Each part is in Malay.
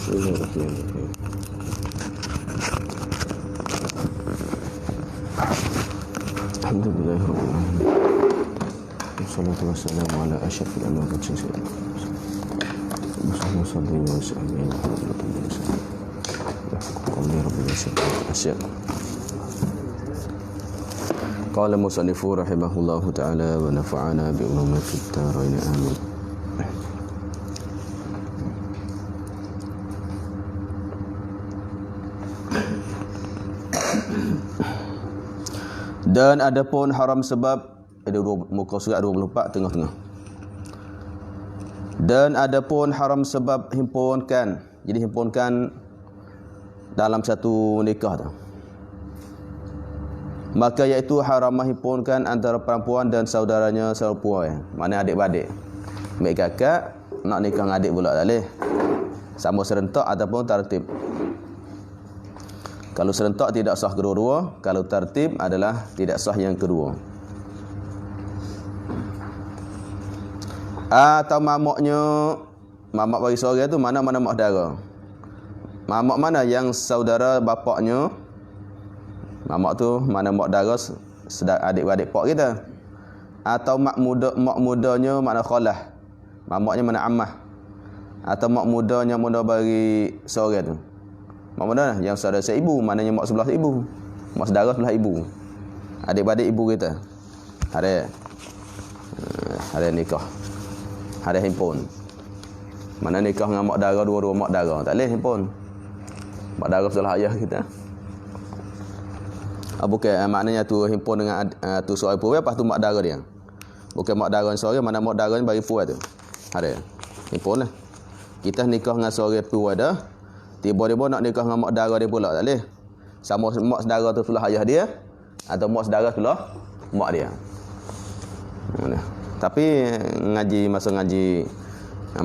Bismillahirrahmanirrahim. Alhamdulillahirabbil alamin. Wassalatu wassalamu ala asyrafil anbiya'i wal mursalin. Sallallahu alaihi wasallam. Qala musannifu rahimahullahu ta'ala wa nafa'ana bi ulumi fid dharain amin. Dan adapun haram sebab ada muka surat 24 tengah-tengah. Dan adapun haram sebab himpunkan. Jadi himpunkan dalam satu nikah tu. Maka iaitu haram menghimpunkan antara perempuan dan saudaranya perempuan. Mana adik-beradik. Mak kakak nak nikah dengan adik pula tak boleh. Sama serentak ataupun tertib. Kalau serentak tidak sah kedua-dua, kalau tertib adalah tidak sah yang kedua. Atau mamaknya, mamak bagi seorang tu mana mak saudara. Mamak mana yang saudara bapaknya, mamak tu mana mak saudara adik-adik pak kita. Atau mak mudanya mana khalah. Mamaknya mana ammah. Atau mak mudanya muda bagi seorang tu. Mak muda yang saudara seibu, maknanya mak sebelah ibu. Mak saudara sebelah ibu. Adik-adik ibu kita. Ada nikah. Ada himpun. Mana nikah dengan mak dara, dua-dua mak dara. Tak boleh himpun. Mak dara sebelah ayah kita. Bukan maknanya tu himpun dengan tu seorang puan, lepas tu mak dara dia. Bukan mak dara seorang, mana mak dara bagi puan tu. Ada. Himpun lah. Kita nikah dengan seorang puan dah. Tiba-tiba nak nikah dengan mak dara dia pula, tak boleh. Sama mak saudara tu sebelah ayah dia atau mak saudara sebelah mak dia. Tapi masa ngaji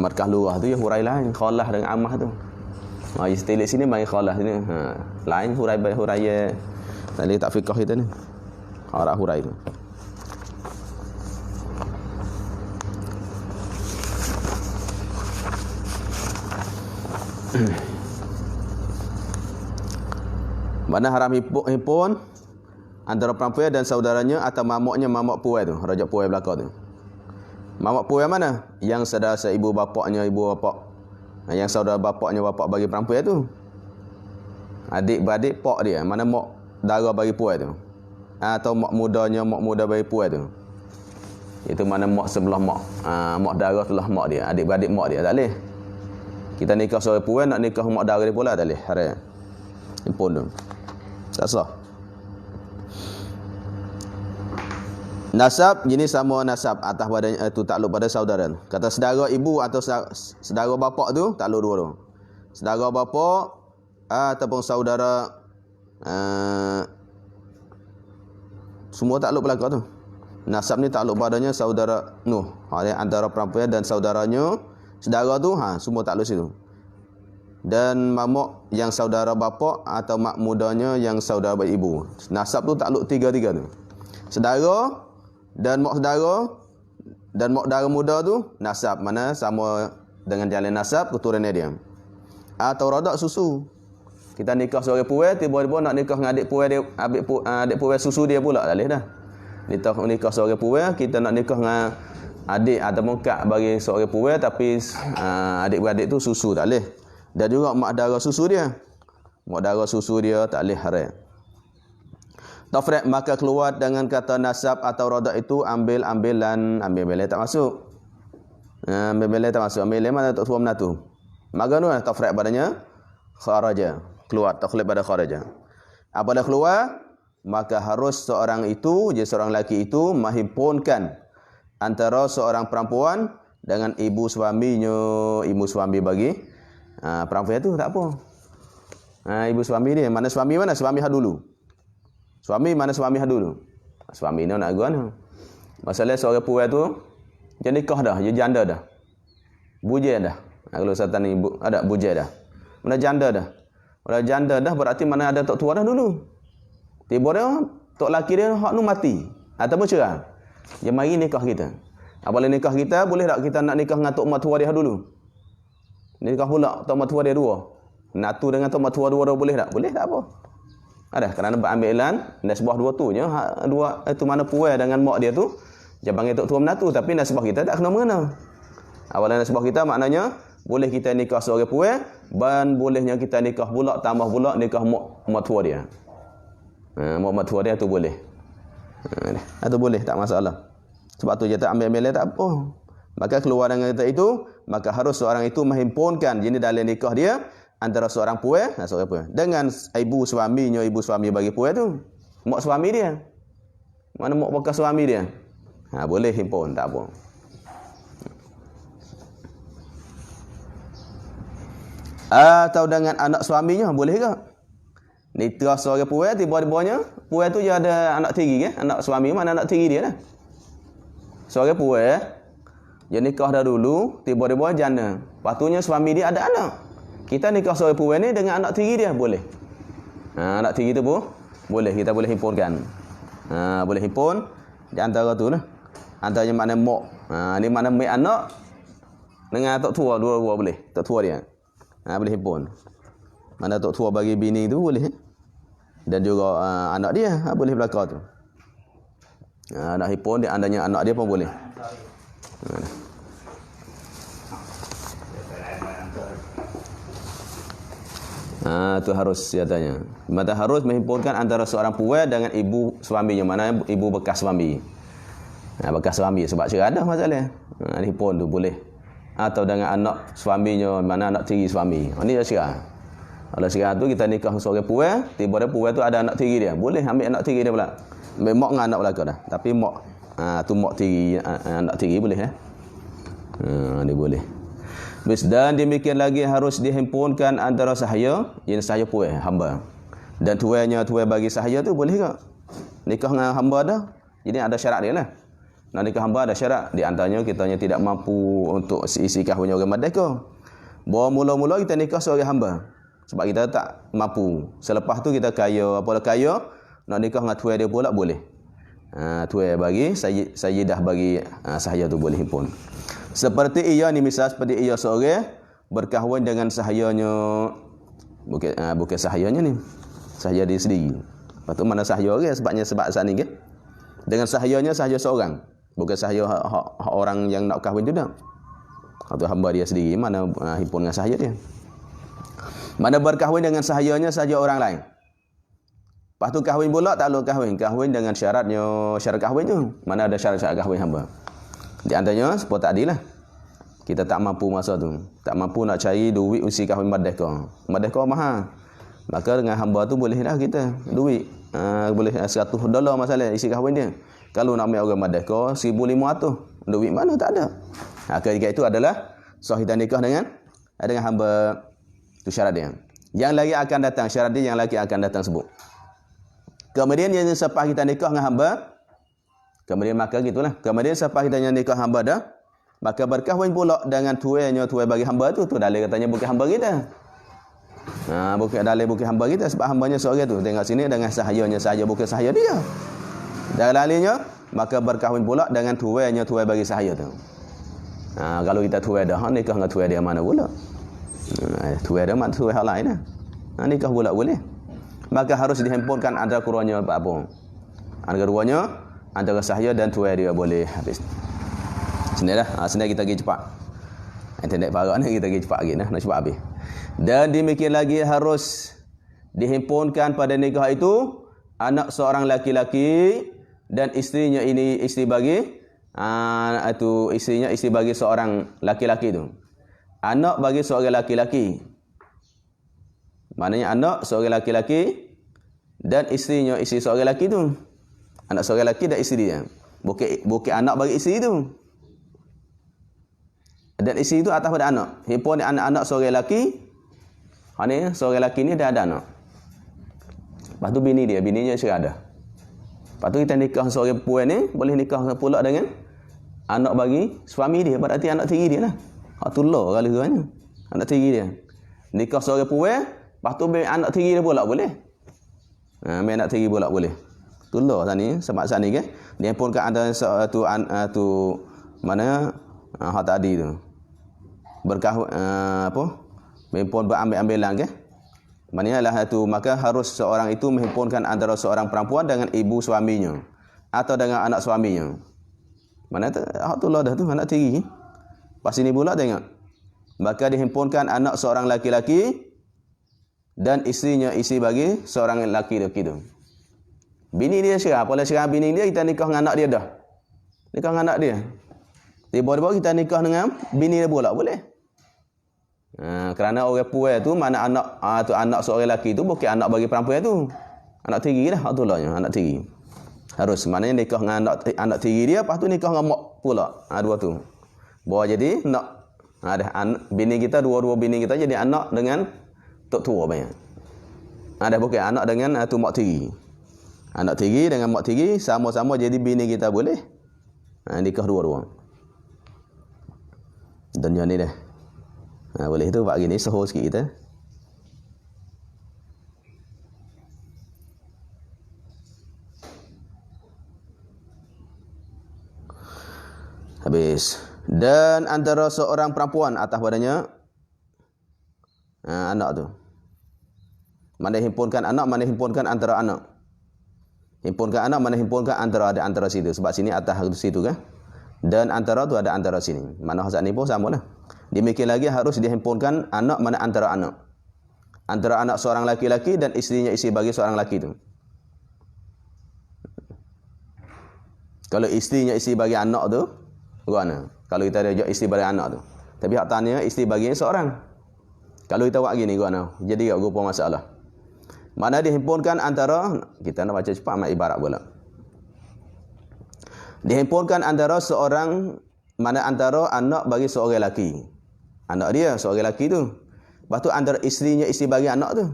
markah luah tu ya hurai lain, khalah dengan ammah tu. Istilah sini bagi khalah sini. Lain hurai tak boleh tak fiqh kita ni. Arah hurai tu. Mana haram himpun antara perempuan dan saudaranya atau mamak puai tu, rajak puai belakang tu. Mamak puai mana? Yang saudara seibu bapaknya ibu bapak. Yang saudara bapaknya bapak bagi perempuan tu. Adik-beradik pak dia, mana mak dara bagi puai tu. Atau mak muda bagi puai tu. Itu mana mak sebelah mak dara sebelah mak dia, adik-beradik mak dia, tak boleh. Kita nikah seorang puai nak nikah mak dara dia pula tak boleh. Haram. Himpun tu. Tak sah. Nasab jenis sama nasab atas badannya itu takluk pada saudara. Kata saudara ibu atau saudara bapa tu takluk dua-dua. Saudara bapa ataupun saudara semua takluk belakang tu. Nasab ni takluk badannya saudara Nuh. Antara perempuan dan saudaranya saudara tu semua takluk situ. Dan mamak yang saudara bapa atau mak mudanya yang saudara ibu. Nasab tu takluk tiga-tiga tu. Saudara dan mak saudara dan mak dara muda tu nasab mana sama dengan jalan nasab keturunan dia. Atau radak susu. Kita nikah seorang puai tiba-tiba nak nikah dengan adik puai dia, adik puai susu dia pula tak boleh dah. Nikah seorang puai kita nak nikah dengan adik ataupun kak bagi seorang puai tapi adik-beradik tu susu tak boleh. Dan juga mak dara susu dia. Mak dara susu dia tak boleh haram. Tafriq maka keluar dengan kata nasab atau radak itu ambil tak masuk. Ambil tak masuk. Ambil mana tak suam natu. Maka nu tafriq padanya kharaja. Keluar takhlib pada kharaja. Apabila keluar maka harus seorang lelaki itu menghimpunkan antara seorang perempuan dengan ibu suaminya, ibu suami bagi perempuan itu tak apa. Ibu suami dia, mana suami dulu. Suami dulu. Suami ni nak guna. Masalah seorang puan tu dia nikah dah, dia janda dah. Bujai dah. Kalau satan ni ada bujai dah. Mana janda dah. Kalau janda dah berarti mana ada tok tua dah dulu. Tiba dia tok laki dia hak nu mati ataupun cerai. Dia mari nikah kita. Apabila nikah kita boleh tak kita nak nikah dengan tok mak tua dia dulu? Nikah pula tok mak tua dia dua. Natu dengan tok mak tua dua boleh tak? Boleh tak apa. Ada kerana berambilan nasbah dua tu nya dua itu mana puai dengan mak dia tu dia panggil tok tua menatu, tapi nasbah kita tak kena mengena. Awalan nasbah kita maknanya boleh kita nikah seorang puai dan bolehnya kita nikah pula tambah pula nikah mak tua dia. Mak tua dia tu boleh. Itu boleh tak masalah. Sebab tu dia tak ambil tak apa. Maka keluar dengan kata itu, maka harus seorang itu menghimpunkan jenis dalil nikah dia antara seorang puai dengan ibu suami bagi puai tu. Mak suami dia. Mana mak bekas suami dia? Boleh himpun, tak apa. Atau dengan anak suaminya boleh ke? Nikah seorang puai tiba-tibanya puai tu dia ada anak tiri ke? Anak suami mana anak tiri dia lah. Seorang puai dia nikah dah dulu, tiba-tiba jana. Patutnya suami dia ada anak. Kita nikah seorang puai ni dengan anak tiri dia boleh. Anak tiri tu pun boleh, kita boleh himpunkan. Boleh himpun di antara tu lah. Antaranya mana mak. Ni mana mak anak dengan tok tua dua-dua boleh. Tok tua dia. Boleh himpun. Mana tok tua bagi bini tu boleh. Dan juga anak dia boleh belaka tu. Nak himpun dia andanya anak dia pun boleh. Tu harus katanya. Mata harus menghimpunkan antara seorang puai dengan ibu suaminya, mana ibu bekas suami. Bekas suami sebab cerai dah masalah. Himpun tu boleh. Atau dengan anak suaminya, mana anak tiri suami. Ni dah cerai. Kalau cerai tu kita nikah seorang puai, tiba-tiba puai tu ada anak tiri dia. Boleh ambil anak tiri dia pula. Ambil mak dengan anak belaka dah. Tapi mak tu mak tiri anak tiri boleh dia boleh. Dan demikian lagi harus dihimpunkan antara sahaya, yang sahaya puai hamba. Dan tuainya tuai bagi sahaya tu boleh ke? Nikah dengan hamba dah. Jadi ada syarat dia lah. Nak nikah hamba ada syarat. Di antaranya kitanya tidak mampu untuk isi kahwinnya orang merdeka. Bahawa mula-mula kita nikah seorang hamba. Sebab kita tak mampu. Selepas tu kita kaya, nak nikah dengan tuai dia pula boleh. Tuai bagi, sayyidah bagi sahaya tu boleh himpun. Seperti ia ni misal seperti ia seorang berkahwin dengan sahayanya, bukan sahayanya ni, sahaya dia sendiri. Lepas tu mana sahaya orang sebab saat ni ke? Dengan sahayanya sahaya seorang, bukan sahaya hak orang yang nak kahwin tu dah. Atau hamba dia sendiri mana himpun dengan sahaya dia. Mana berkahwin dengan sahayanya sahaja orang lain. Lepas tu kahwin pula tak perlu kahwin dengan syarat kahwin tu. Mana ada syarat-syarat kahwin hamba. Di antaranya sepuluh tak adil lah. Kita tak mampu masa tu. Tak mampu nak cari duit usi kahwin merdeka. Merdeka mahal. Maka dengan hamba tu boleh dah kita duit. Boleh $100 masalah isi kahwin dia. Kalau nak ambil orang merdeka 1,500. Duit mana tak ada. Ketika itu adalah sah kita nikah dengan hamba. Itu syarat dia. Yang lagi akan datang syarat dia yang lagi akan datang sebut. Kemudian yang selepas kita nikah dengan hamba, kemudian maka gitulah. Kemudian selepas kita nikah hamba dah, maka berkahwin pula dengan tuai bagi hamba tu dalil katanya bukan hamba kita. Bukan hamba kita sebab hambanya seorang tu. Tengok sini dengan sahayanya sahaja bukan sahaya dia. Dalilnya maka berkahwin pula dengan tuai bagi sahaya tu. Kalau kita tuai dah nikah dengan tuai dia mana pula? Tuai dia mana tuai hal lain dah. Nikah pula boleh. Maka harus dihimpunkan antara keduanya apa? Antara keduanya antara sahaya dan tuai dia boleh habis. Sini dah. Sini kita pergi cepat. Internet barak ni kita pergi cepat lagi nak cepat habis. Dan demikian lagi harus dihimpunkan pada nikah itu anak seorang laki-laki dan isterinya ini isteri bagi itu isterinya isteri bagi seorang laki-laki tu. Anak bagi seorang laki-laki. Maknanya anak seorang laki-laki dan isterinya isteri seorang lelaki tu. Anak seorang lelaki dan isteri dia. Bukan anak bagi isteri tu. Dan isteri tu atas pada anak. Himpun anak-anak seorang lelaki. Ni seorang lelaki ni dah ada anak. Lepas tu bininya cerai dah. Lepas tu kita nikah seorang puan ni boleh nikah pula dengan anak bagi suami dia. Berarti anak tiri dia lah. Hak tu law kali kan. Anak tiri dia. Nikah seorang puan, lepas tu anak tiri dia pula boleh. Main anak tiri pula boleh. Tu law tadi sebab saat ni ke. Dia pun kat ada tu mana hak tadi tu. Berkahwin apa? Main pun berambil-ambilan ke. Maknanya lah itu, maka harus seorang itu menghimpunkan antara seorang perempuan dengan ibu suaminya atau dengan anak suaminya. Mana tu? Alhamdulillah dah tu anak tiri. Pas ini pula tengok. Maka dihimpunkan anak seorang laki-laki dan isterinya isi bagi seorang laki-laki tu. Bini dia sekarang, apabila sekarang bini dia kita nikah dengan anak dia dah. Nikah dengan anak dia. Tiba-tiba kita nikah dengan bini dia pula boleh. Kerana orang puai tu mana anak tu anak seorang lelaki tu bukan anak bagi perempuan tu. Anak tiri dah Abdullahnya, anak tiri. Harus maknanya nikah dengan anak tiri dia, lepas tu nikah dengan mak pula. Dua tu. Bawa jadi nak bini kita dua-dua bini kita jadi anak dengan tok tua banyak. Ada bukan anak dengan tu mak tiri. Anak tiri dengan mak tiri sama-sama jadi bini kita boleh. Nikah dua-dua. Dunia ni dah. Boleh tu pak gini soho sikit kita. Habis. Dan antara seorang perempuan atas badannya anak tu. Mana himpunkan anak, mana himpunkan antara anak. Himpunkan anak, mana himpunkan antara situ. Sebab sini atas situ kan. Dan antara tu ada antara sini. Mana hasad ni pun sama lah. Demikian lagi harus dihimpunkan anak mana antara anak. Antara anak seorang laki-laki dan isterinya isi bagi seorang laki tu. Kalau isterinya isi bagi anak tu, bagaimana? Kalau kita ada isteri bagi anak tu. Tapi hak tanya isteri bagi seorang. Kalau kita buat gini gimana? Jadi tak rupa masalah. Mana dihimpunkan antara, kita nak baca cepat amat ibarat pula. Dihimpunkan antara seorang, mana antara anak bagi seorang lelaki. Anak dia, seorang lelaki tu. Lepas tu antara isterinya isi bagi anak tu.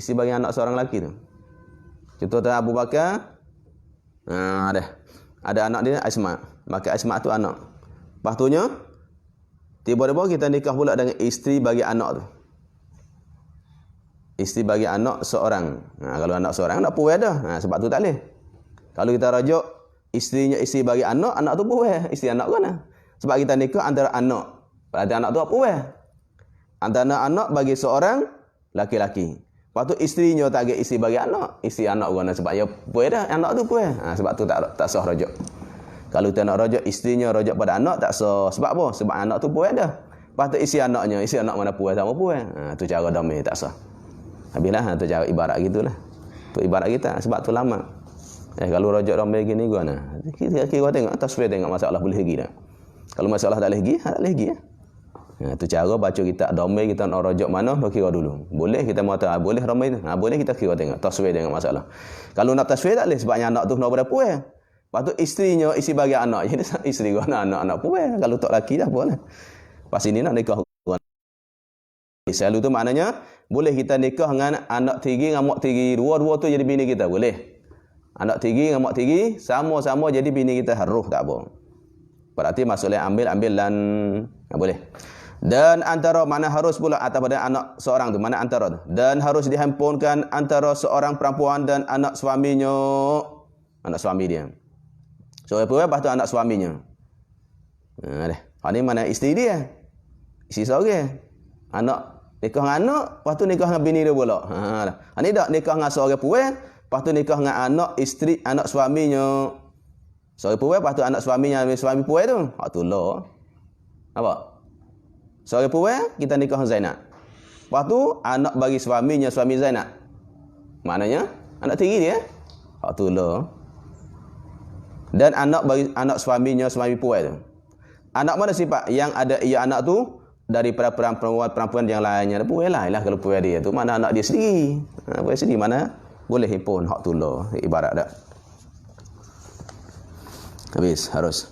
Isi bagi anak seorang lelaki tu. Contoh tu Abu Bakar. Ada anak dia Asma. Maka Asma tu anak. Lepas tu nya tiba-tiba kita nikah pula dengan isteri bagi anak tu. Isteri bagi anak seorang. Kalau anak seorang nak puai dah. Sebab tu tak boleh. Kalau kita rajuk isterinya isteri bagi anak, anak tu puai. Isteri anak kan. Sebab kita nikah antara anak. Berarti anak tu apa puai? Antara anak bagi seorang laki-laki. Lepas tu isterinya tak ada isteri bagi anak. Isteri anak kan. Sebab dia puai dah. Anak tu puai. Sebab tu tak sah rajuk. Kalau kita nak rajuk isterinya rajuk pada anak tak sah. Sebab apa? Sebab anak tu puai dah. Lepas tu isteri anaknya. Isteri anak mana puai sama puai. Tu cara damai tak sah. Habislah tu cara ibarat gitulah. Tu ibarat kita. Sebab tu lama. Kalau rajuk damai gini gimana? Kita tengok. Tasfir tengok masalah boleh lagi dah. Kalau masalah tak boleh lagi, tak boleh lagi. Tu cara baca kita damai kita nak rajuk mana, nak kira dulu. Boleh kita mengatakan boleh ramai tu. Boleh kita kira tengok. Tasfir tengok masalah. Kalau nak tasfir tak boleh sebabnya anak tu nak pada puai. Lepas tu isterinya isi bagi anak. Jadi isteri guna anak puai. Kalau tak laki dah puai. Pas ini nak nikah. Selalu tu maknanya boleh kita nikah dengan anak tiri dengan mak tiri. Dua-dua tu jadi bini kita. Boleh. Anak tiri dengan mak tiri sama-sama jadi bini kita. Haruh tak apa. Berarti maksudnya ambil dan boleh. Dan antara mana harus pula atas pada anak seorang tu. Mana antara tu. Dan harus dihimpunkan antara seorang perempuan dan anak suaminya. Anak suami dia. So, lepas tu anak suaminya. Ini mana isteri dia. Isteri seorang. Anak. Nikah dengan anak. Lepas tu nikah dengan bini dia pula. Ini tak nikah dengan seorang puan. Lepas tu nikah dengan anak isteri, anak suaminya. Seorang puan. Lepas tu anak suaminya. Suami puan tu. Tu lah. Apa? Seorang puan. Kita nikah dengan Zainab. Lepas tu anak bagi suaminya. Suami Zainab. Maknanya. Anak tiri dia. Tu lah. Dan anak bagi anak suaminya, suami puai tu. Anak mana sifat? Yang ada ia anak tu daripada perempuan yang lainnya. Puai lah kalau puai dia tu. Mana anak dia sendiri. Puai sendiri mana? Boleh himpun hak tu lah. Ibarat tak? Habis. Harus.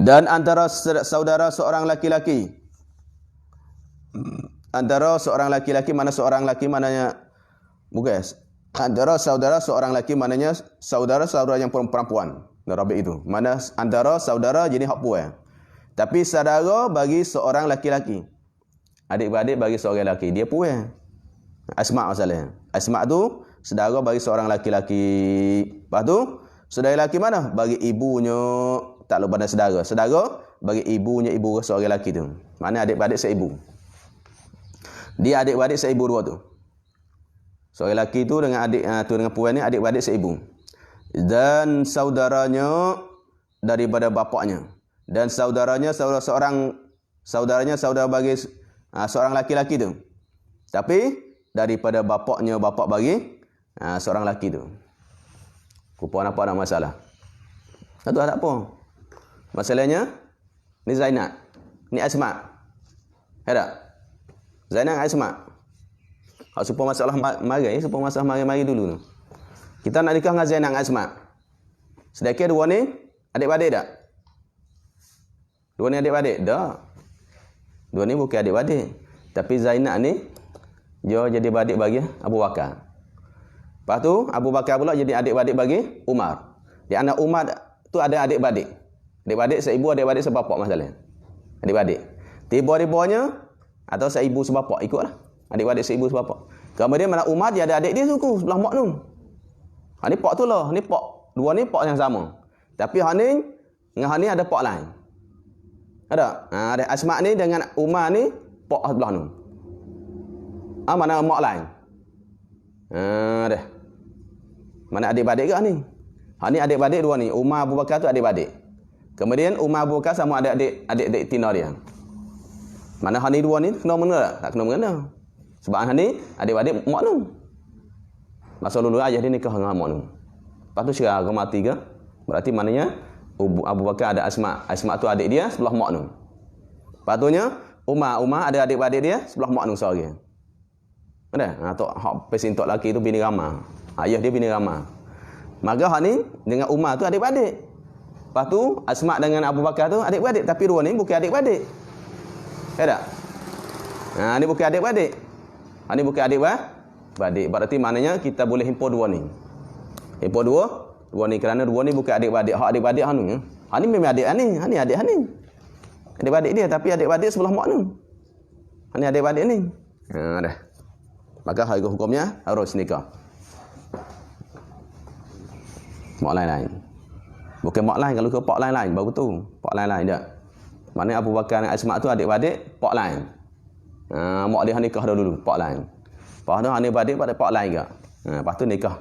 Dan antara saudara seorang laki-laki. Antara seorang laki-laki mana seorang laki mananya. Bukan. Antara saudara seorang lelaki maknanya saudara-saudara yang perempuan. Rabi itu. Mana antara saudara jadi hak puan. Tapi saudara bagi seorang laki-laki. Adik-beradik bagi seorang lelaki. Dia puan. Asma' masalahnya. Asma' tu saudara bagi seorang laki-laki. Lepas tu saudara lelaki mana? Bagi ibunya. Tak lupa pada saudara. Saudara bagi ibunya ibu seorang lelaki tu. Mana adik-beradik seibu. Dia adik-beradik seibu dua tu. Seorang lelaki tu dengan adik tu dengan perempuan ni adik-beradik seibu. Dan saudaranya daripada bapaknya. Dan saudaranya saudara bagi seorang laki-laki tu. Tapi daripada bapaknya bapak bagi seorang lelaki tu. Rupa apa ada masalah? Itu ada apa? Masalahnya ni Zainab, ni Asma. Ada? Zainab dengan Asma. Hak supaya masalah mari dulu tu. Kita nak nikah dengan Zainab dengan Asma. Sedekah dua ni adik-beradik tak? Dua ni adik-beradik? Tak. Dua ni bukan adik-beradik. Tapi Zainab ni dia jadi beradik bagi Abu Bakar. Lepas tu Abu Bakar pula jadi adik-beradik bagi Umar. Di anak Umar tu ada adik-beradik. Adik-beradik seibu, adik-beradik sebapak masalahnya. Adik-beradik. Tiba-tibanya atau seibu sebapak ikutlah. Adik-beradik seibu sebapak. Kemudian mana Umar dia ada adik dia suku sebelah mak tu. Ni pak tu lah, ni pak. Dua ni pak yang sama. Tapi hak ni dengan hak ni ada pak lain. Ada? Ada Asma ni dengan Umar ni pak sebelah tu. Mana mak lain? Dah. Mana adik-beradik ke ni? Hak ni adik-beradik dua ni. Umar Abu Bakar tu adik-beradik. Kemudian Umar Abu Bakar sama ada adik-adik tina dia. Mana hak ni dua ni kena mengena tak? Tak kena mengena. Sebab hak ni adik-beradik mak tu. Masa dulu ayah dia nikah dengan mak tu. Lepas tu cerai ke mati ke? Berarti maknanya Abu Bakar ada Asma. Asma tu adik dia sebelah mak tu. Patutnya Umar ada adik-beradik dia sebelah mak tu seorang. Ada? Tok hak pesin tok laki tu bini ramah. Ayah dia bini ramah. Maka hak ni dengan Umar tu adik-beradik. Lepas tu Asma dengan Abu Bakar tu adik-beradik, tapi dua ni bukan adik-beradik. Ya tak? Ni bukan adik-beradik. Ni bukan adik-beradik. Berarti maknanya kita boleh himpun dua ni. Himpun dua ni kerana dua ni bukan adik-beradik. Hak adik-beradik hak ni. Hak ni memang adik ni. Hak ni adik hak ni. Adik-beradik dia tapi adik-beradik sebelah mak tu. Hak ni adik-beradik ni. Dah. Maka hukumnya harus nikah. Mak lain-lain. Bukan mak lain, kalau ke pak lain-lain baru tu. Pak lain-lain tak. Maknanya Abu Bakar dan Asma tu adik-beradik pak lain. Mak dia nikah dulu pak lain. Lepas tu adik-beradik pada pak lain ke. Lepas tu nikah.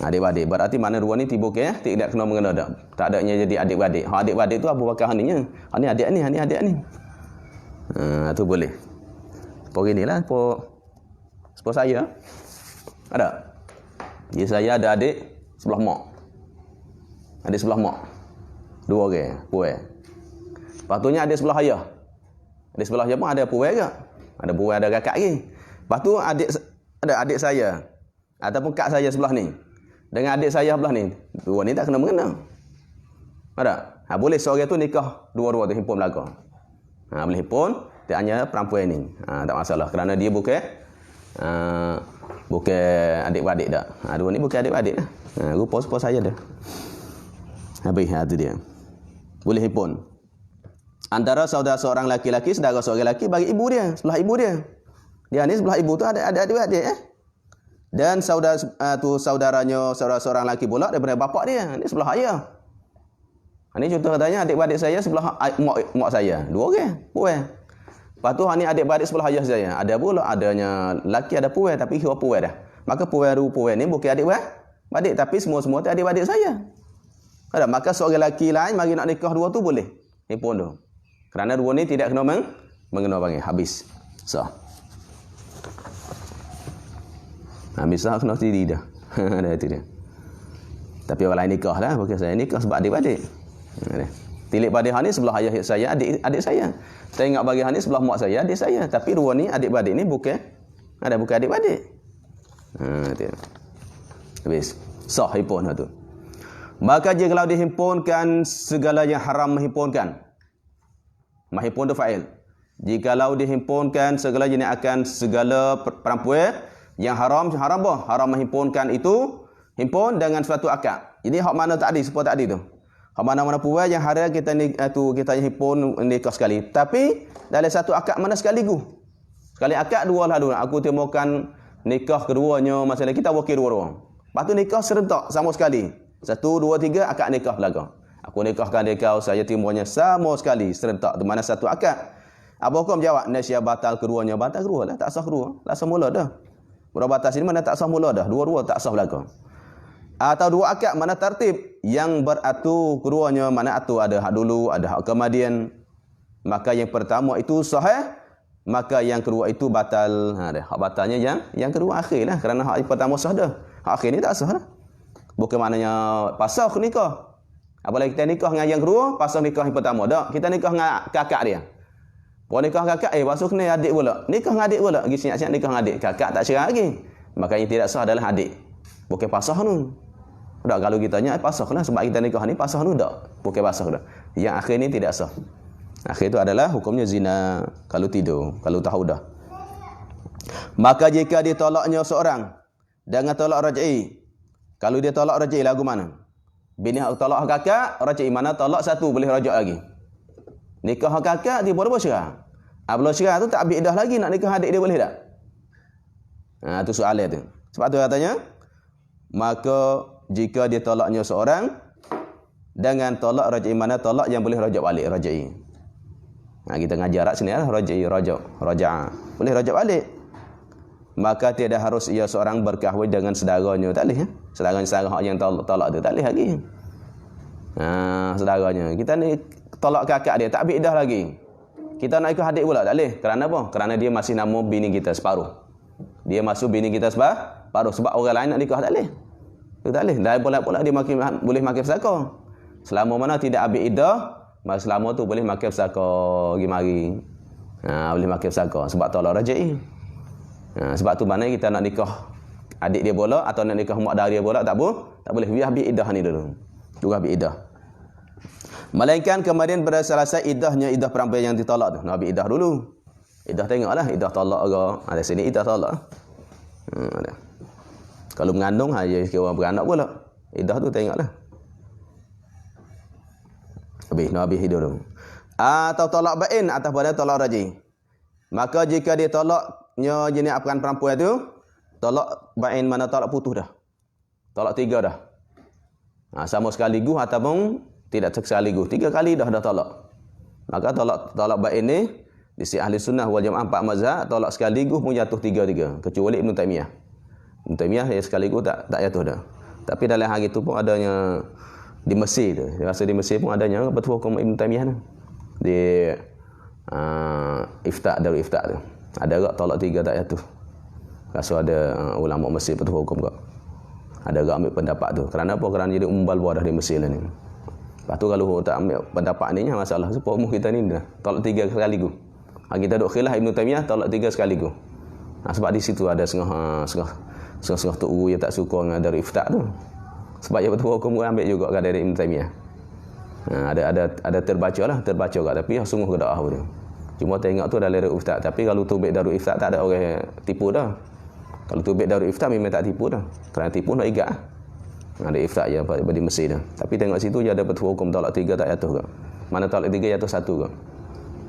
Adik-beradik. Berarti mana dua ni tiba ke tidak kena mengena dak. Tak adanya jadi adik-beradik. Adik-beradik tu Abu Bakar ni nya. Ni adik ni, ni adik ni. Tu boleh. Apa ginilah apa saya. Ada. Jadi saya ada adik sebelah mak. Adik sebelah mak. Dua orang, puai. Patutnya adik sebelah ayah. Adik sebelah ayah pun ada puai ke? Ada puai, ada kakak lagi. Lepas tu ada adik saya ataupun kak saya sebelah ni dengan adik saya sebelah ni. Dua ni tak kena mengena. Ada? Boleh seorang tu nikah dua-dua tu himpun belaka. Boleh himpun, tak hanya perempuan ni. Tak masalah kerana dia bukan adik-beradik dak. Dua ni bukan adik-beradik dah. Rupa saya dah. Habis tu dia. Boleh himpun. Antara saudara seorang laki-laki, saudara seorang lelaki bagi ibu dia, sebelah ibu dia. Dia ni sebelah ibu tu ada adik-beradik Dan saudaranya saudara seorang lelaki pula daripada bapak dia. Ni sebelah ayah. Ini contoh katanya adik-beradik saya sebelah mak saya. Dua orang, puai. Lepas tu ni adik-beradik sebelah ayah saya. Ada pula adanya lelaki ada puai tapi kira puai dah. Maka puai ni bukan adik-beradik tapi semua-semua tu adik-beradik saya. Ada, maka seorang lelaki lain mari nak nikah dua tu boleh. Himpun tu. Kerana dua ni tidak kena mengena panggil. Habis. Habis kena tiri dah. Dah itu dia. Tapi orang lain nikah lah. Bukan saya nikah sebab adik-beradik. Tilik pada hal ni sebelah ayah saya, adik saya. Saya ingat bagi hal ni sebelah mak saya, adik saya. Tapi dua ni adik-beradik ni bukan adik-beradik. Habis. Sah himpun tu. Maka jika kalau dihimpunkan segala yang haram menghimpunkan. Mahhimpun tu fa'il. Jikalau dihimpunkan segala jenis akan segala perempuan yang haram apa? Haram menghimpunkan itu himpun dengan suatu akad. Jadi hak mana tadi, sepuluh tadi tu. Hak mana-mana puan yang haram kita himpun nikah sekali. Tapi dalam satu akad mana sekaligus. Sekali akad dua lah dulu. Aku temukan nikah keduanya masalah kita wakil dua-dua. Lepas tu nikah serentak sama sekali. 1, 2, 3 akad nikah belakang. Aku nikahkan dia kau, saya timbulnya sama sekali serentak di mana satu akad. Apa hukum jawab? Nasya batal keduanya. Batal kedua lah. Tak sah kedua. Tak sah mula dah. Berapa batas ini mana tak sah mula dah. Dua-dua tak sah belakang. Atau dua akad mana tertib yang beratu keduanya. Mana atu ada hak dulu, ada hak kemudian. Maka yang pertama itu sahih. Maka yang kedua itu batal. Hak batalnya yang kedua akhir lah. Kerana hak pertama sah dah. Hak akhir ni tak sah lah. Bukan maknanya pasal nikah. Apalagi kita nikah dengan yang kedua, pasal nikah yang pertama. Tak, kita nikah dengan kakak dia. Orang nikah kakak, pasal kena adik pula. Nikah dengan adik pula. Pergi siap-siap nikah dengan adik. Kakak tak cerai lagi. Maka yang tidak sah adalah adik. Bukan pasal tu. Tak, kalau kita tanya, pasal lah. Sebab kita nikah ni, pasal tu tak. Bukan pasal dah. Yang akhir ni tidak sah. Akhir itu adalah hukumnya zina. Kalau tidur, kalau tahu dah. Maka jika ditolaknya seorang dengan tolak raj'i. Kalau dia tolak raj'i lagu mana? Bini tolak kakak, raj'i mana tolak satu boleh rajak lagi. Nikah kakak dia boleh bercerai. Belum cerai tu tak ambil iddah lagi nak nikah adik dia boleh tak? Tu soalan tu. Sebab tu katanya maka jika dia tolaknya seorang dengan tolak raj'i mana tolak yang boleh rajak balik raj'i. Kita ngajar kat sini lah raj'i raja'a. Boleh rajak balik. Maka tiada harus ia seorang berkahwin dengan saudaranya. Tak boleh. Saudara yang tolak tu tak boleh lagi. Saudaranya. Kita ni tolak kakak dia, tak ambil iddah lagi. Kita nak ikut adik pula, tak boleh. Kerana apa? Kerana dia masih nama bini kita separuh. Dia masuk bini kita separuh. Sebab orang lain nak nikah, tak boleh. Itu tak boleh. Dan pula dia boleh makan pesaka. Selama mana tidak ambil iddah, maka selama tu boleh makan pesaka pergi mari. Boleh makan pesaka. Sebab tolak raj'i. Sebab tu mana kita nak nikah adik dia pula atau nak nikah mak dari dia pula tak boleh biar ambil iddah ni dulu. Juga ambil iddah. Melainkan kemudian pada selesai iddahnya iddah perempuan yang ditolak tu. Nak ambil iddah dulu. Iddah tengoklah iddah tolak ke. Ada sini iddah tolak. Ada. Kalau mengandung dia kira beranak pula. Iddah tu tengoklah. Nak habis hidup dulu. Atau tolak bain atas pada tolak raj'i. Maka jika dia tolaknya jenis apakan perempuan tu, tolak bain mana tolak putus dah. Tolak 3 dah. Sama sekaligus ataupun tidak sekaligus. 3 kali dah tolak. Maka tolak bain ni di si ahli sunnah wal jamaah 4 mazhab tolak sekaligus pun jatuh 3. Kecuali Ibn Taimiyah. Ibn Taimiyah yang sekaligus tak jatuh dah. Tapi dalam hari itu pun adanya di Mesir tu. Saya rasa di Mesir pun adanya betul hukum Ibn Taimiyah tu. Di Darul Ifta tu. Ada agak tolak 3 tak jatuh. Rasa ada ulama Mesir betul hukum kak. Ada agak ambil pendapat tu. Kerana apa? Kerana jadi umbal buah dah di Mesir lah ni. Lepas tu kalau tak ambil pendapat ni masalah sebab umur kita ni dah tolak 3 sekaligus. Kita duk khilaf Ibn Taimiyah tolak 3 sekaligus. Sebab di situ ada setengah tu yang tak suka dengan dari ifta tu. Sebab dia betul hukum ambil juga dari Ibn Taimiyah. Ada terbaca kat tapi sungguh ke dakwah dia. Cuma tengok tu dalam Darul Ifta. Tapi kalau tubik Darul Ifta tak ada orang tipu dah. Kalau tubik Darul Ifta memang tak tipu dah. Kerana tipu nak igat. Ada ifta je di Mesir dah. Tapi tengok situ je ada betul hukum tolak 3 tak jatuh ke. Mana tolak 3 jatuh 1 ke.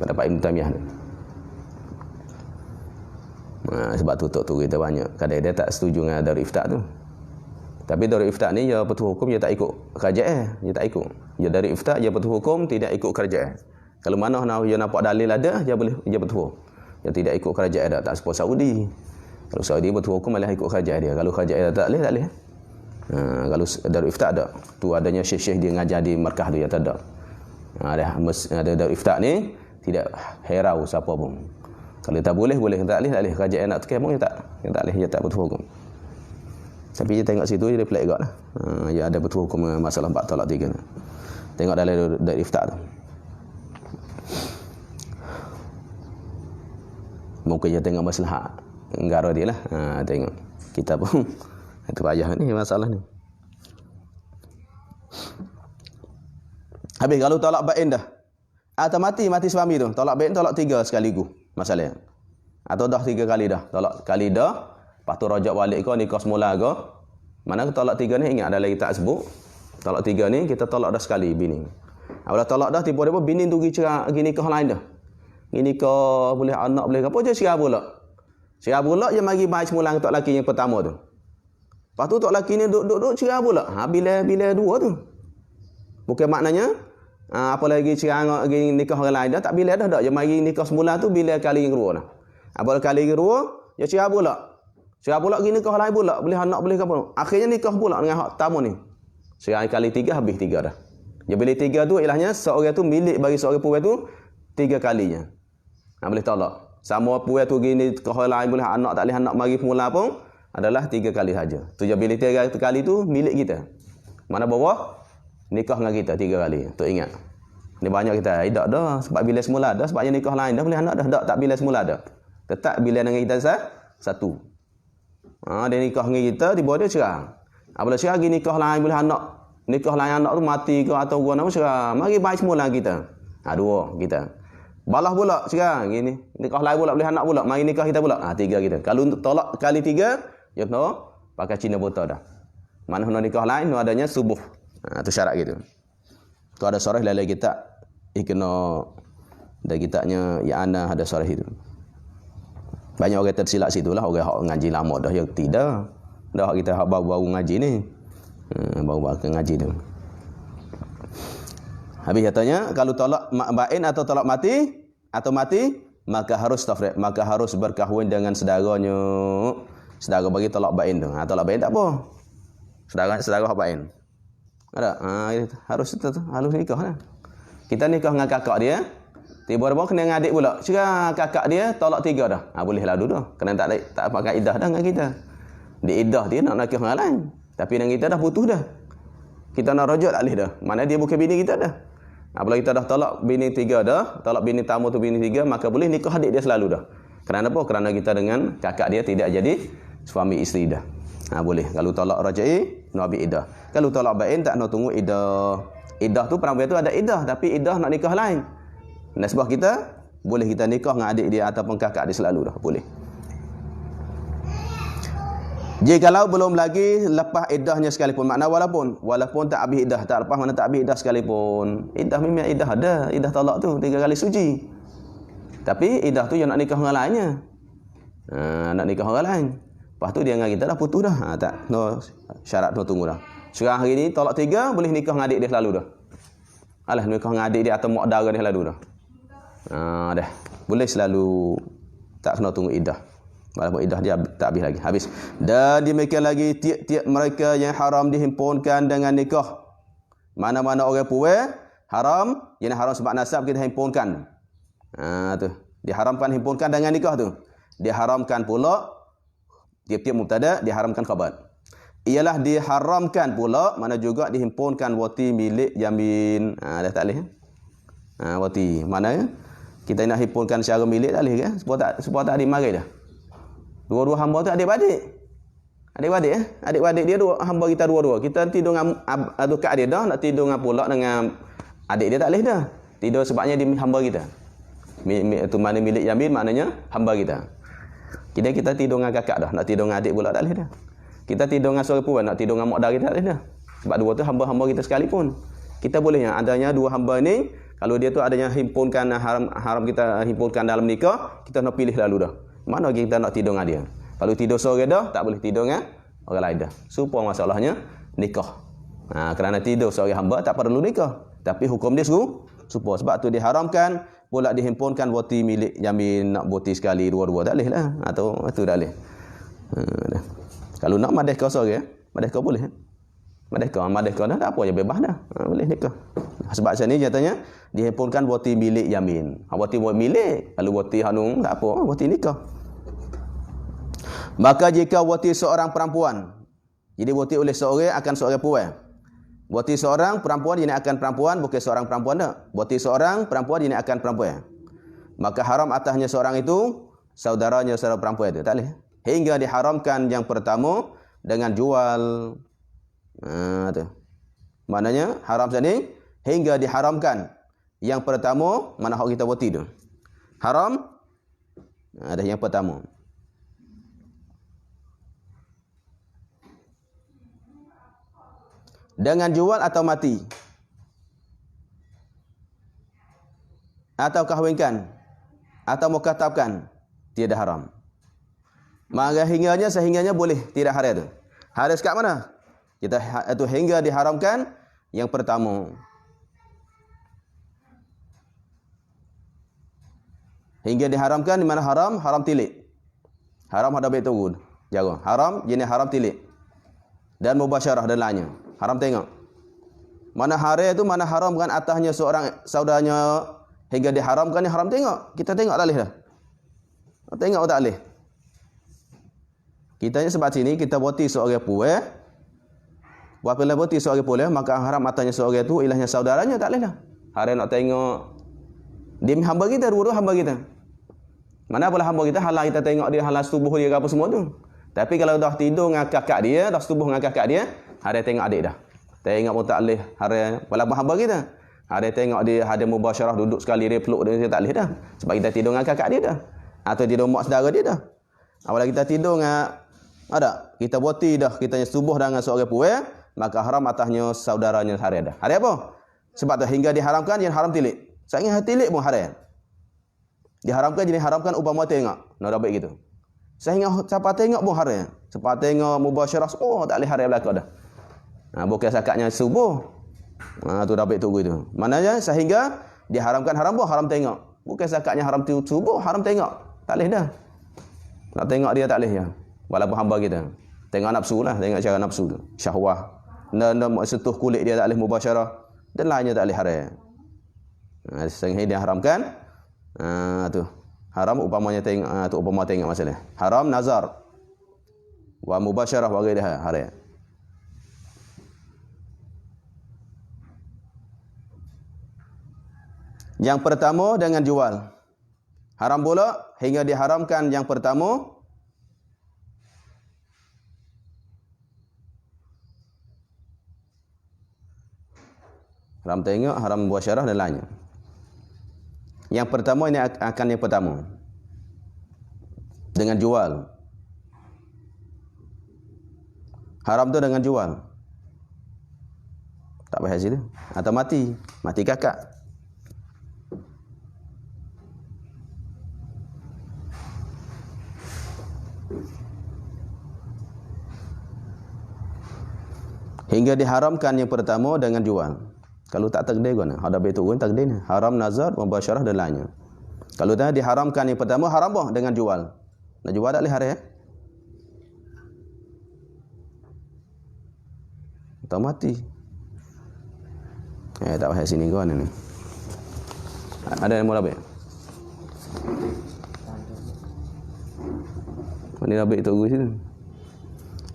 Pendapat Ibn Taimiyah ni. Sebab tu kita banyak. Kadang dia tak setuju dengan Darul Ifta tu. Tapi Darul Ifta ni dia betul hukum dia tak ikut kerajaan. Dia tak ikut. Dia Darul Ifta dia betul hukum tidak ikut kerajaan. Kalau mana dia nampak dalil ada, dia betul. Dia tidak ikut kerajaan dah. Tak seperti Saudi. Kalau Saudi betul hukum malah ikut kerajaan dia. Kalau kerajaan dia tak boleh. Kalau Darul Ifta ada. Tu adanya syekh-syekh dia ngajar di markah tu yang tak ada. Ada Darul Ifta ni tidak herau siapa pun. Kalau tak boleh, tak boleh. Kerajaan nak tekan pun dia tak boleh, dia tak betul hukum. Tapi dia tengok situ dia pelik juga lah. Dia ada betul hukum masalah 4 tolak 3 ni. Tengok dalam Darul Ifta tu. Mungkin dia tengok masalah negara dia lah. Tengok. Kita pun itu payah ni masalah ni. Habis kalau tolak bain dah. Atau mati suami tu. Tolak bain tolak 3 sekaligus masalahnya. Atau dah 3 kali dah. Tolak kali dah. Lepas tu rajak balik ke nikah semula ke. Mana tolak 3 ni ingat dalam kitab sebut. Tolak 3 ni kita tolak dah sekali bini. Apabila tolak dah tiba-tiba bini tu pergi nikah lain dah. Pergi nikah boleh anak boleh apa je cerai pula. Cerai pula dia mari baik semula tok laki yang pertama tu. Lepas tu tok laki ni duduk cerai pula. Bila dua tu. Bukan maknanya Apa lagi cerang lagi nikah orang lain dah tak bila dah dak. Dia mari nikah semula tu bila kali yang kedua dah. Apa kali yang kedua, dia cerai pula. Cerai pula pergi nikah lain pula, boleh anak boleh apa. Akhirnya nikah pula dengan hak tamu ni. Cerai kali 3 habis 3 dah. Dia bila 3 tu ilahnya seorang tu milik bagi seorang perempuan tu 3 kalinya. Boleh tolak. Sama perempuan tu pergi nikah orang lain boleh anak tak boleh anak mari semula pun adalah 3 kali saja. Tu dia bila 3 kali tu milik kita. Mana bawah nikah dengan kita 3 kali. Tu ingat. Ni banyak kita tak dah sebab bila semula dah sebabnya nikah lain dah boleh anak dah tak bila semula dah. Tetap bila dengan kita satu. Dia nikah dengan kita di bawah dia cerai. Apabila cerai lagi nikah lain boleh anak. Nikah lain anak tu mati ke atau guna apa cerai. Mari baik semula kita. Dua kita. Balah pula cerai gini. Nikah lain pula boleh anak pula. Mari nikah kita pula. 3 kita. Kalau tolak kali 3, ya no pakai Cina botol dah. Mana nak nikah lain no adanya subuh. Tu syarat gitu. Tu ada sorah lalai kita ikna dan kitanya ya ana ada sorah itu. Banyak orang tersilap situlah orang hak ngaji lama dah yang tidak. Dah kita hak baru-baru ngaji ni. Baru-baru ngaji tu. Habis katanya kalau tolak bain atau tolak mati maka harus tafriq, maka harus berkahwin dengan saudaranya. Saudara bagi tolak bain tu. Tolak bain tak apa. Saudara hak bain. Ada. Harus nikah lah. Kita nikah dengan kakak dia. Tiba-tiba kena dengan adik pula. Cerai kakak dia tolak 3 dah. Boleh lalu dah. Kena tak pakai iddah dah dengan kita. Di iddah dia nak nikah dengan lain. Tapi dengan kita dah putus dah. Kita nak rujuk tak boleh dah. Mana dia bukan bini kita dah. Apabila kita dah tolak bini 3 dah, tolak bini tamu tu bini 3, maka boleh nikah adik dia selalu dah. Kerana apa? Kerana kita dengan kakak dia tidak jadi suami isteri dah. Boleh. Kalau tolak rajai, nak ambil iddah. Kalau tolak bain tak nak tunggu iddah. Iddah tu perempuan tu ada iddah, tapi iddah nak nikah lain. Nasbah kita boleh kita nikah dengan adik dia ataupun kakak dia selalu dah, boleh. Jikalau belum lagi lepas iddahnya sekalipun, makna walaupun tak habis iddah, tak lepas mana tak habis iddah sekalipun. Iddah memang iddah ada, iddah talak tu 3 kali suci. Tapi iddah tu yang nak nikah dengan lainnya. Nak nikah orang lain. Lepas tu dia dengan kita dah putus dah. Tak no syarat tu tunggu dah. Sekarang hari ni tolak 3 boleh nikah dengan adik dia selalu dah. Alah nikah dengan adik dia atau mak dara dia selalu dah. Dah. Boleh selalu tak kena tunggu iddah. Walaupun iddah dia tak habis lagi. Habis. Dan demikian lagi tiap-tiap mereka yang haram dihimpunkan dengan nikah. Mana-mana orang puai haram, yang haram sebab nasab kita himpunkan. Tu. Diharamkan himpunkan dengan nikah tu. Diharamkan pula tiap-tiap mubtada diharamkan khabar. Ialah diharamkan pula mana juga dihimpunkan wati milik yamin. Dah tak boleh. Wati. Mana ya? Kita nak himpunkan secara milik tak boleh ke? Sebab tak dimari dah. Dua-dua hamba tu adik-adik. Adik-adik Adik-adik dia dua hamba kita dua-dua. Kita tidur dengan kak dia dah, nak tidur dengan pula dengan adik dia tak boleh dah. Tidur sebabnya dia hamba kita. Itu mana milik yamin maknanya hamba kita. Kita tidur dengan kakak dah, nak tidur dengan adik pula tak boleh dah. Kita tidur dengan seorang perempuan, nak tidur dengan mak dara kita tak boleh dah. Sebab dua tu hamba-hamba kita sekalipun. Kita boleh yang adanya dua hamba ni, kalau dia tu adanya himpunkan haram kita himpunkan dalam nikah, kita nak pilih lalu dah. Mana kita nak tidur dengan dia. Kalau tidur seorang dah, tak boleh tidur dengan orang lain dah. Supaya masalahnya nikah. Kerana tidur seorang hamba tak perlu nikah. Tapi hukum dia supaya. Sebab tu diharamkan pula dihimpunkan wati milik yamin, nak wati sekali dua-dua tak boleh lah. Atau itu tak boleh. Kalau nak madahkah seorang, madahkah boleh. Madahkah dah tak apa je bebas dah. Boleh nikah. Sebab sini katanya dihimpunkan wati milik yamin. Wati milik, kalau wati hanung tak apa, wati nikah. Maka jika wati seorang perempuan, jadi wati oleh seorang akan seorang perempuan. Wati seorang perempuan ini akan perempuan, bukan seorang perempuan dah. Wati seorang perempuan ini akan perempuan. Maka haram atasnya seorang itu saudaranya saudara perempuan itu, tak boleh. Hingga diharamkan yang pertama dengan jual. Tu. Maknanya haram sini hingga diharamkan yang pertama, mana hak kita wati tu. Haram ada yang pertama. Dengan jual atau mati. Atau kahwinkan. Atau mukatabkan. Tidak haram. Maka sehingganya boleh. Tidak haram itu. Haris kat mana? Kita itu hingga diharamkan yang pertama. Hingga diharamkan di mana haram? Haram tilik. Haram hada baik turun. Jaga. Haram jenis haram tilik. Dan mubasyarah dan lainnya. Haram tengok. Mana haram itu mana haram kan atasnya seorang saudaranya hingga diharamkan ni haram tengok. Kita tengok tak boleh dah. Tengok tak boleh. Kita ni sebab sini kita boti seorang puai. Apabila boti seorang puai maka haram atasnya seorang itu ilahnya saudaranya tak boleh dah. Haram nak tengok dia hamba kita, dua-dua hamba kita. Mana pula hamba kita halang kita tengok dia halang tubuh dia ke apa semua tu. Tapi kalau dah tidur dengan kakak dia, dah setubuh dengan kakak dia, haram tengok adik dah. Tengok pun tak boleh haram walaupun hamba kita. Haram tengok dia ada mubasyarah duduk sekali dia peluk dia tak boleh dah. Sebab kita tidur dengan kakak dia dah. Atau tidur mak saudara dia dah. Apabila kita tidur dengan ada kita boti dah kita setubuh dengan seorang puai, maka haram atasnya saudaranya haram dah. Haram apa? Sebab tu hingga diharamkan yang haram tilik. Saking tilik pun haram. Diharamkan jenis haramkan upama tengok. Nak baik gitu. Sehingga siapa tengok pun haram. Siapa tengok mubasyarah oh tak boleh haram belaka dah. Bukan sakatnya subuh. Tu dah baik tunggu itu. Maknanya sehingga diharamkan haram pun haram tengok. Bukan sakatnya haram tu subuh haram tengok. Tak boleh dah. Nak tengok dia tak boleh ya. Walaupun hamba kita. Tengok nafsu lah, tengok cara nafsu tu. Syahwah. Nak sentuh kulit dia tak boleh mubasyarah dan lainnya tak boleh haram. Sehingga dia haramkan tu haram upamanya tengok tu upama tengok masalah haram nazar wa mubasyarah wa ghairuha haram. Yang pertama dengan jual haram pula hingga diharamkan yang pertama haram tengok haram mubasyarah dan lainnya. Yang pertama ini akan yang pertama. Dengan jual. Haram tu dengan jual. Tak payah situ. Atau mati. Mati kakak. Hingga diharamkan yang pertama dengan jual. Kalau tak takdir guna, ada betul pun takdir ni. Haram nazar, mubasyarah dan lainnya. Kalau dah diharamkan yang pertama haram bah dengan jual. Nak jual tak boleh haram. Tak mati. Tak payah sini kau ni. Ada yang mau lebih? Mana lebih tu situ.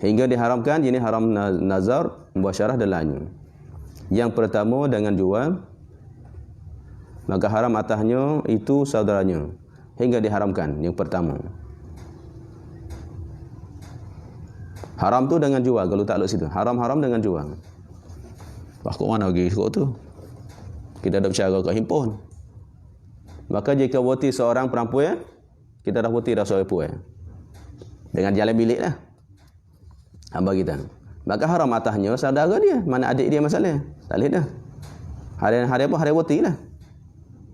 Hingga diharamkan jenis haram nazar, mubasyarah dan lainnya. Yang pertama dengan jual, maka haram atasnya itu saudaranya. Hingga diharamkan yang pertama. Haram tu dengan jual, kalau tak lewat situ. Haram-haram dengan jual. Wah, kok mana lagi kok tu? Kita dah bercara kat himpun. Maka jika wati seorang perempuan, kita dah wati dah seorang perempuan. Dengan jalan bilik lah. Hamba kita. Maka haram atasnya saudara dia. Mana adik dia masalah. Tak boleh dah. Hari apa? Hari wati lah.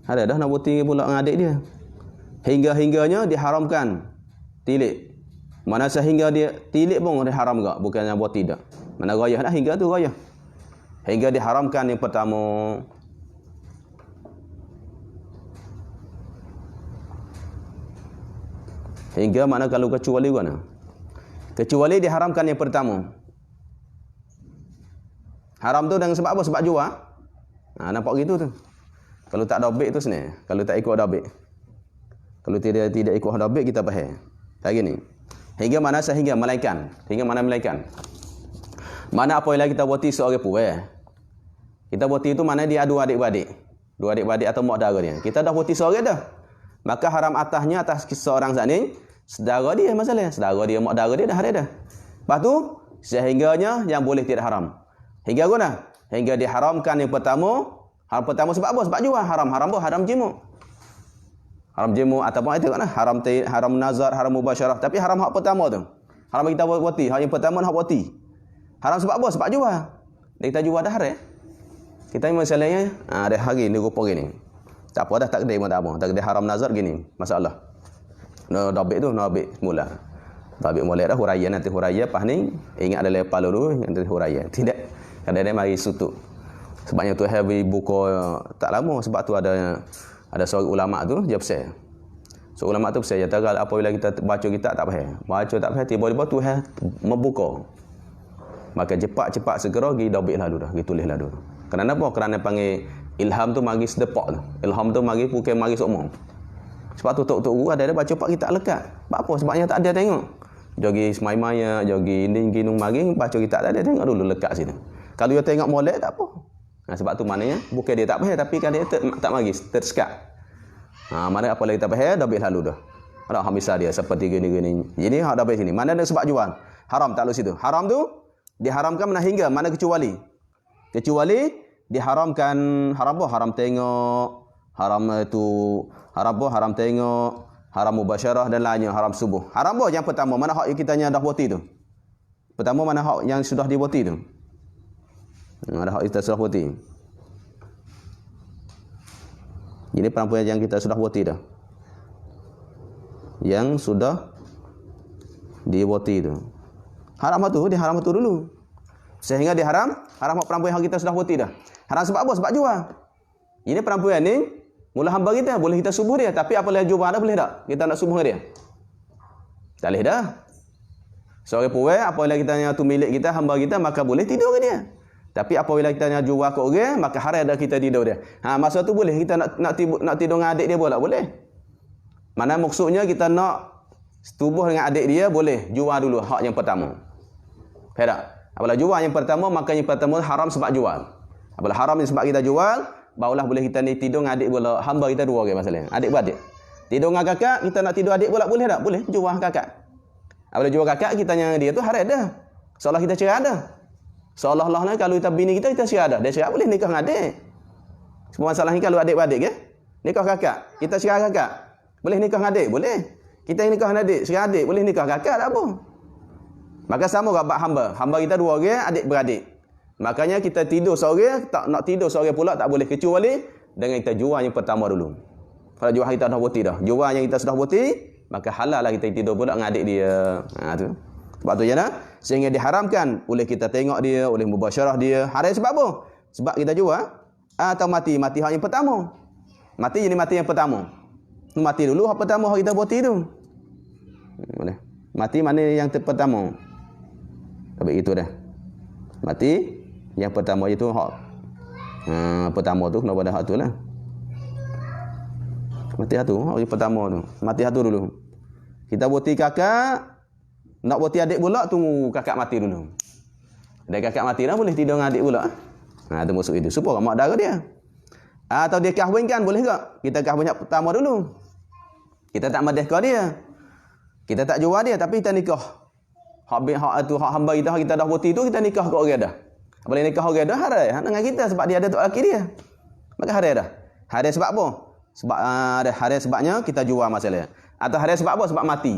Hari dah nak wati pula dengan adik dia. Hingga-hingganya diharamkan tilik. Mana sehingga dia tilik pun diharam tak? Bukannya wati tak. Mana rayah dah hingga tu rayah. Hingga diharamkan yang pertama. Hingga mana kalau kecuali mana? Kecuali diharamkan yang pertama. Haram tu dengan sebab apa? Sebab jual. Nampak gitu tu. Kalau tak ada baik tu senang. Kalau tak ikut ada baik. Kalau tidak ikut ada baik kita faham. Lagi ni. Hingga mana sehingga malaikan. Hingga mana malaikan. Mana apa yang kita buati seorang puai. Kita buati itu mana dia dua adik-beradik. Dua adik-beradik atau mak dara dia. Kita dah buati seorang dah. Maka haram atasnya atas seorang saat ni. Saudara dia masalah. Saudara dia, mak dara dia dah ada dah. Lepas tu sehingganya yang boleh tidak haram. Hingga guna. Hingga diharamkan yang pertama. Haram pertama sebab apa? Sebab jual. Haram apa? Haram jemu. Haram jemu ataupun itu kan? Haram nazar, haram mubasyarah. Tapi haram hak pertama tu. Haram kita buati. Hak yang pertama hak buati. Haram sebab apa? Sebab jual. Kita jual dah haram. Kita masalahnya ada hari ni rupa gini. Tak apa dah takdir pun tak apa. Takdir haram nazar gini. Masalah. No dabik tu, no dabik mula. Dabik mula dah huraya nanti huraya pas ni ingat ada lepas dulu nanti huraya. Tidak. Kadang-kadang mari sutuk. Sebabnya tu habis buku tak lama sebab tu ada seorang ulama tu dia besar. So ulama tu saya kata apabila kita baca kitab tak faham. Baca tak faham tiba-tiba Tuhan membuka. Maka cepat-cepat segera pergi dabitlah dulu dah, pergi tulislah dulu. Kenapa? Kerana panggil ilham tu mari sedepak tu. Ilham tu mari bukan mari sokmong. Sebab tu tok guru ada baca pak kitab lekat. Apa sebabnya tak ada tengok. Jogi semai-maya, jogi ginung mari baca kitab tak ada tengok dulu lekat situ. Kalau dia tengok molek tak apa. Sebab tu maknanya bukan dia tak faham tapi kan dia tak mari tersekat. Mana apa lagi tak faham dabit lalu dah. Ada hamisah dia seperti gini-gini. Jadi hak dabit sini. Mana ada sebab jual? Haram tak lalu situ. Haram tu diharamkan mana hingga mana kecuali. Kecuali diharamkan haram apa? Haram tengok, haram itu haram apa? Haram tengok, haram mubasyarah dan lainnya, haram subuh. Haram apa? Yang pertama mana hak yang kita dah buati tu? Pertama mana hak yang sudah dibuati tu? Ada hak kita sudah buati. Ini perempuan yang kita sudah buati dah. Yang sudah dibuati tu. Haram tu, dia haram tu dulu. Sehingga dia haram perempuan yang kita sudah buati dah. Haram sebab apa? Sebab jual. Ini perempuan ni mula hamba kita, boleh kita subuh dia, tapi apabila jual dah boleh tak? Kita nak subuh dia. Tak boleh dah. Seorang perempuan apabila kita tu milik kita, hamba kita, maka boleh tidur ke dia. Tapi apabila kita nak jual ke orang, maka haram dah kita tidur dia. Masa tu boleh kita nak tidur dengan adik dia pula boleh. Mana maksudnya kita nak setubuh dengan adik dia boleh jual dulu hak yang pertama. Faham tak? Apabila jual yang pertama, maka yang pertama haram sebab jual. Apabila haram sebab kita jual, barulah boleh kita ni tidur dengan adik pula. Hamba kita dua orang masalahnya. Adik beradik. Tidur dengan kakak, kita nak tidur adik pula boleh tak? Boleh. Jual kakak. Apabila jual kakak, kita yang dia tu haram dah. Seolah kita cerai dah. Seolah-olah kalau kita bini kita cerai dah. Dia cerai boleh nikah dengan adik. Semua masalah ni kalau adik-beradik ke? Nikah kakak. Kita cerai kakak. Boleh nikah dengan adik? Boleh. Kita yang nikah dengan adik, cerai adik, boleh nikah kakak tak apa. Maka sama juga bab hamba. Hamba kita dua orang, adik-beradik. Makanya kita tidur seorang, tak nak tidur seorang pula tak boleh kecuali dengan kita jual yang pertama dulu. Kalau jual kita dah buati dah. Jual yang kita sudah buati, maka halal lah kita tidur pula dengan adik dia. Tu. Sebab tu je dah. Sehingga diharamkan boleh kita tengok dia, boleh mubasyarah dia. Haram sebab apa? Sebab kita jual atau mati hak yang pertama. Mati jadi mati yang pertama. Mati dulu hak pertama hak kita buati tu. Boleh. Mati mana yang pertama? Tapi itu dah. Mati yang pertama itu hak. Pertama tu kena pada hak tu lah. Mati satu hak yang pertama tu. Mati satu dulu. Kita buati kakak, nak buati adik pula tunggu kakak mati dulu. Dah kakak mati dah boleh tidur dengan adik pula. Tu maksud itu. Supaya mak dara dia. Atau dia kahwinkan boleh tak? Kita kahwin yang pertama dulu. Kita tak merdeka dia. Kita tak jual dia tapi kita nikah. Hak hamba kita dah buati tu kita nikah ke orang dah. Boleh nikah orang dah haram dengan kita sebab dia ada tok laki dia. Maka haram dah. Haram sebab apa? Sebab ada haram sebabnya kita jual masalah. Atau haram sebab apa? Sebab mati.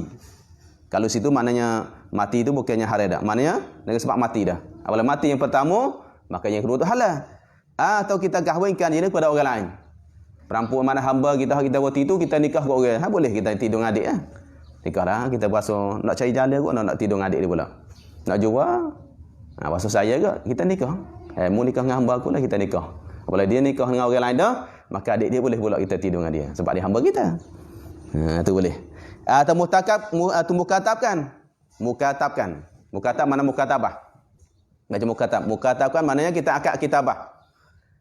Kalau situ maknanya mati itu bukannya haram dah. Maknanya dengan sebab mati dah. Apabila mati yang pertama, maka yang kedua tu halal. Atau kita kahwinkan dia kepada orang lain. Perempuan mana hamba kita buati tu kita nikah ke orang. Boleh kita tidur dengan adik lah. Nikah dah, kita berasa nak cari jalan kot, nak tidur dengan adik dia pula. Nak jual, berasa saya kot, kita nikah. Mu nikah dengan hamba aku lah, kita nikah. Apabila dia nikah dengan orang lain dah, maka adik dia boleh pula kita tidur dengan dia. Sebab dia hamba kita. Itu boleh. Atau mukatabkan. Mukatab mana mukatabah? Baca mukatab. Mukatabkan maknanya kita akad kitabah.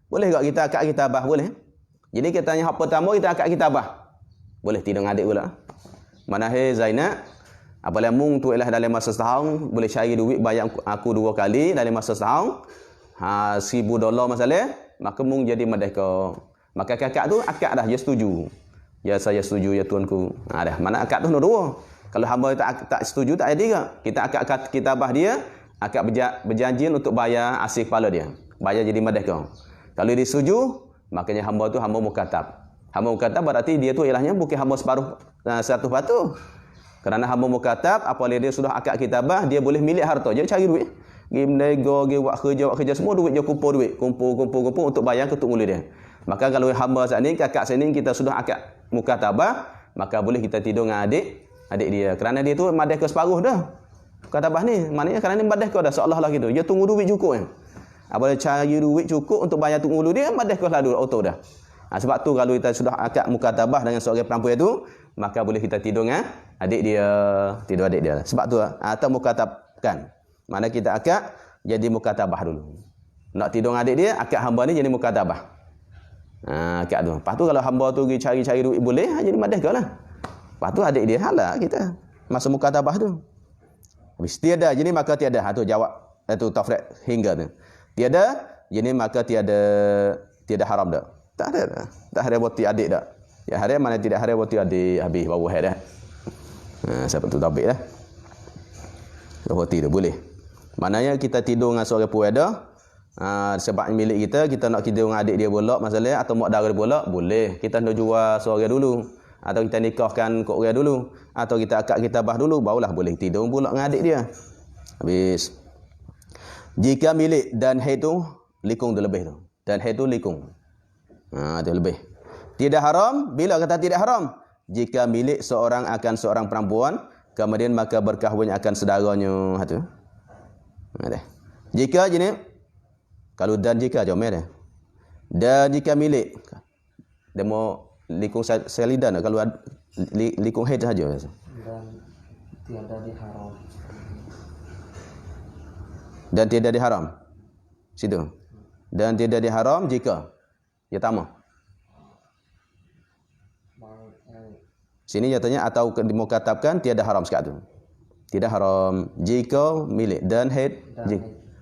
Boleh tak kita akad kitabah? Boleh. Jadi kita tanya hak pertama, kita akad kitabah. Boleh tidur dengan adik pula. Mana Zainab, apabila mung tu ialah dalam masa setahun, boleh cari duit bayar aku 2 kali dalam masa setahun. $1,000 masalah, maka mung jadi merdeka. Maka kakak tu akad dah, dia setuju. Ya saya setuju ya tuanku. Dah, mana akad tu dua. Kalau hamba tak setuju tak ada juga. Kita akad kitabah dia, akad berjanji untuk bayar asih kepala dia. Bayar jadi merdeka. Kalau dia setuju, makanya hamba tu hamba mukatab. Hamba mukatab berarti dia tu ialahnya bukan hamba separuh 100%. Kerana hamba mukatab apabila dia sudah akad kitabah, dia boleh milik harta. Dia cari duit. Pergi menego, pergi buat kerja semua duit dia kumpul untuk bayar ketuk mula dia. Maka kalau hamba saat ni, kakak saat ni kita sudah akad mukatabah, maka boleh kita tidur dengan adik dia. Kerana dia tu merdeka separuh dah. Mukatabah ni maknanya kerana dia merdeka dah seolah-olah gitu. Dia tunggu duit cukup kan. Apabila cari duit cukup untuk bayar tuk mulu dia, merdeka lah dulu auto dah. Sebab tu kalau kita sudah akad mukatabah dengan seorang perempuan itu, maka boleh kita tidur dengan adik dia, tidur adik dia. Sebab tu atau mukatabkan. Mana kita akad jadi mukatabah dulu. Nak tidur dengan adik dia, akad hamba ni jadi mukatabah. Akad tu. Lepas tu kalau hamba tu pergi cari-cari duit boleh, jadi madah kau lah. Lepas tu adik dia halal kita. Masa mukatabah tu. Habis tiada, jadi maka tiada. Tu jawab. Itu tafriq hingga tu. Tiada, jadi maka tiada haram dah. Tak ada dah. Tak ada boti adik dah. Ya hari mana tidak hari boti adik habis bawah dah. Siapa tu tabik dah. Boti tu boleh. Maknanya kita tidur dengan seorang puan dah. Sebab milik kita nak tidur dengan adik dia pula masalah atau mak dara dia pula boleh. Kita nak jual seorang dulu atau kita nikahkan kok orang dulu atau kita akad kitabah dulu barulah boleh tidur pula dengan adik dia. Habis. Jika milik dan haid tu likung tu lebih tu. Dan haid tu likung. Itu lebih. Tidak haram bila kata tidak haram jika milik seorang akan seorang perempuan kemudian maka berkahwin akan saudaranya. Tu. Jika jenis kalau dan jika jomel dia. Dan jika milik dia mau likung sekali dan kalau likung haid saja. Dan tiada diharam. Dan tidak diharam. Situ. Dan tidak diharam jika ya tamah. Sini nyatanya atau dimukatabkan tiada haram sekat tu. Tidak haram jika milik dan haid.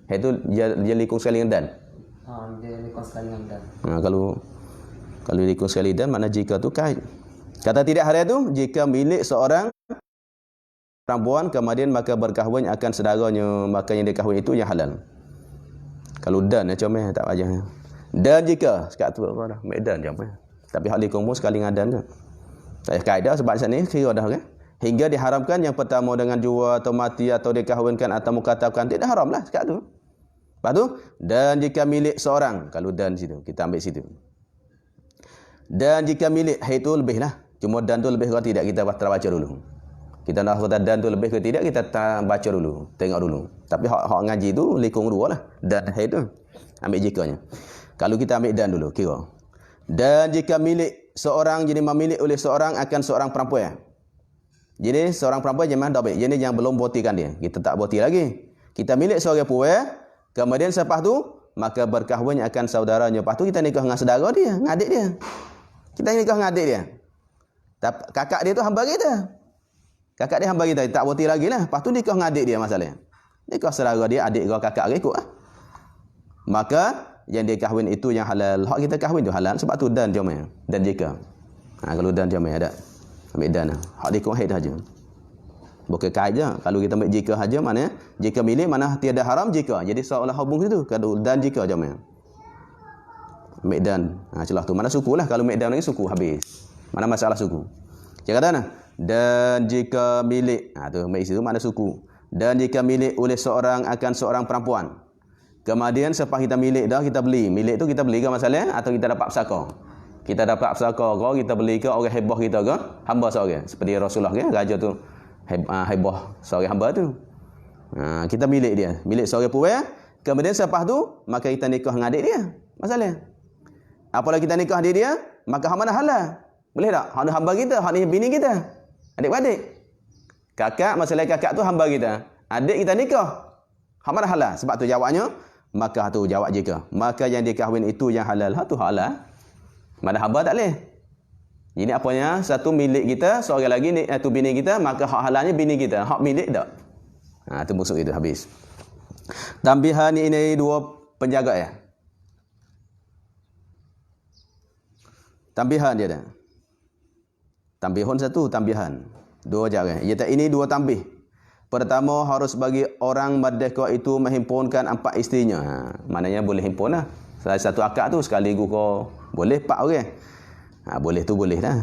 Haid tu dia likung sekali dengan dan. Dia likung sekali dengan dan. Kalau likung sekali dan makna jika tu kait. Kata tidak haram tu jika milik seorang perempuan kemudian maka berkahwin akan saudaranya maka yang dikahwin itu yang halal. Kalau dan comel tak payah. Dan jika sekat tu apa dah medan je apa. Tapi hak likung pun sekali dengan dan tu. Tak kaedah sebab sini kira dah kan. Hingga diharamkan yang pertama dengan jual atau mati atau dikahwinkan atau mukatabkan tidak haram lah sekat tu. Lepas tu dan jika milik seorang kalau dan situ kita ambil situ. Dan jika milik haid tu lebih lah. Cuma dan tu lebih ke tidak kita baca dulu. Kita nak kata dan tu lebih ke tidak kita baca dulu, tengok dulu. Tapi hak ngaji tu likung dua lah. Dan haid tu ambil jikanya. Kalau kita ambil dan dulu kira. Dan jika milik seorang jadi memilih oleh seorang akan seorang perempuan. Jadi seorang perempuan jangan dah baik. Jadi yang belum botikan dia. Kita tak boti lagi. Kita milik seorang perempuan, kemudian selepas tu maka berkahwin akan saudaranya. Lepas tu kita nikah dengan saudara dia, dengan adik dia. Kita nikah dengan adik dia. Kakak dia tu hamba kita. Kakak dia hamba kita, tak boti lagi lah. Lepas tu nikah dengan adik dia masalahnya. Nikah saudara dia, adik ke kakak ke ikut lah. Maka yang dia kahwin itu yang halal. Hak kita kahwin tu halal sebab tu dan jomel. Dan jika. Kalau dan jomel ada. Ambil dan. Hak dia haid saja. Bukan kait je. Kalau kita ambil jika saja mana jika milik mana tiada haram jika. Jadi seolah hubung situ. Kalau dan jika jomel. Ambil dan. Celah tu mana suku lah. Kalau ambil dan lagi suku habis. Mana masalah suku. Dia kata nah. Dan jika milik. Tu ambil situ mana suku. Dan jika milik oleh seorang akan seorang perempuan. Kemudian selepas kita milik dah kita beli. Milik tu kita beli ke masalah atau kita dapat pesaka. Kita dapat pesaka ke kita beli ke orang hebah kita ke hamba seorang. Seperti Rasulullah ke raja tu hebah seorang hamba tu. Kita milik dia. Milik seorang perempuan. Kemudian selepas tu maka kita nikah dengan adik dia. Masalah. Apabila kita nikah adik dia maka hak mana halal. Boleh tak? Hak ni hamba kita, hak ni bini kita. Adik-beradik. Kakak masalah kakak tu hamba kita. Adik kita nikah. Hak mana halal? Sebab tu jawabnya maka tu jawab jika. Maka yang dikahwin itu yang halal. Hak tu halal. Mana hamba tak boleh. Ini apanya? Satu milik kita, seorang lagi tu bini kita, maka hak halalnya bini kita. Hak milik tak. Itu maksud itu habis. Tambihan ini dua penjaga ya. Tambihan dia dah. Tambihun satu, tambihan. Dua jaga. Ini dua tambih. Pertama harus bagi orang merdeka itu menghimpunkan 4 isterinya. Maknanya boleh himpun lah. Salah satu akad tu sekali kau boleh 4 orang. Boleh tu boleh lah.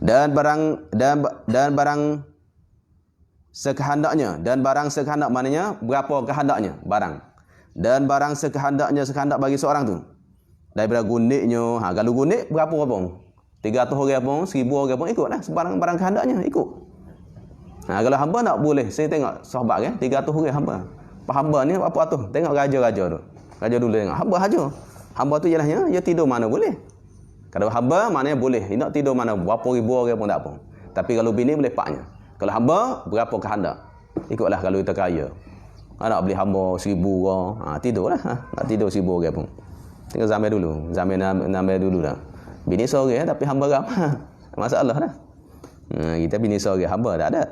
Dan barang sekehendaknya. Dan barang sekehendak maknanya berapa kehendaknya barang. Dan barang sekehendak bagi seorang tu. Daripada guniknya. Kalau gunik berapa pun. 300 orang pun, 1000 orang pun ikutlah. Barang kehendaknya ikut. Kalau hamba nak boleh. Saya tengok sahabat kan 300 orang hamba. Hamba ni apa tu? Tengok raja-raja tu. Raja dulu tengok. Hamba saja. Hamba tu ialah dia tidur mana boleh. Kalau hamba maknanya boleh. Dia nak tidur mana berapa ribu orang pun tak apa. Tapi kalau bini boleh paknya. Kalau hamba, berapakah anda? Ikutlah kalau kita kaya. Nak beli hamba 1,000 orang. Tidurlah. Nak tidur 1,000 orang pun. Tengok zaman dulu. Zaman dulu dah. Bini seorang tapi hamba ramai. Masalah dah. Kita bini seorang, hamba tak ada.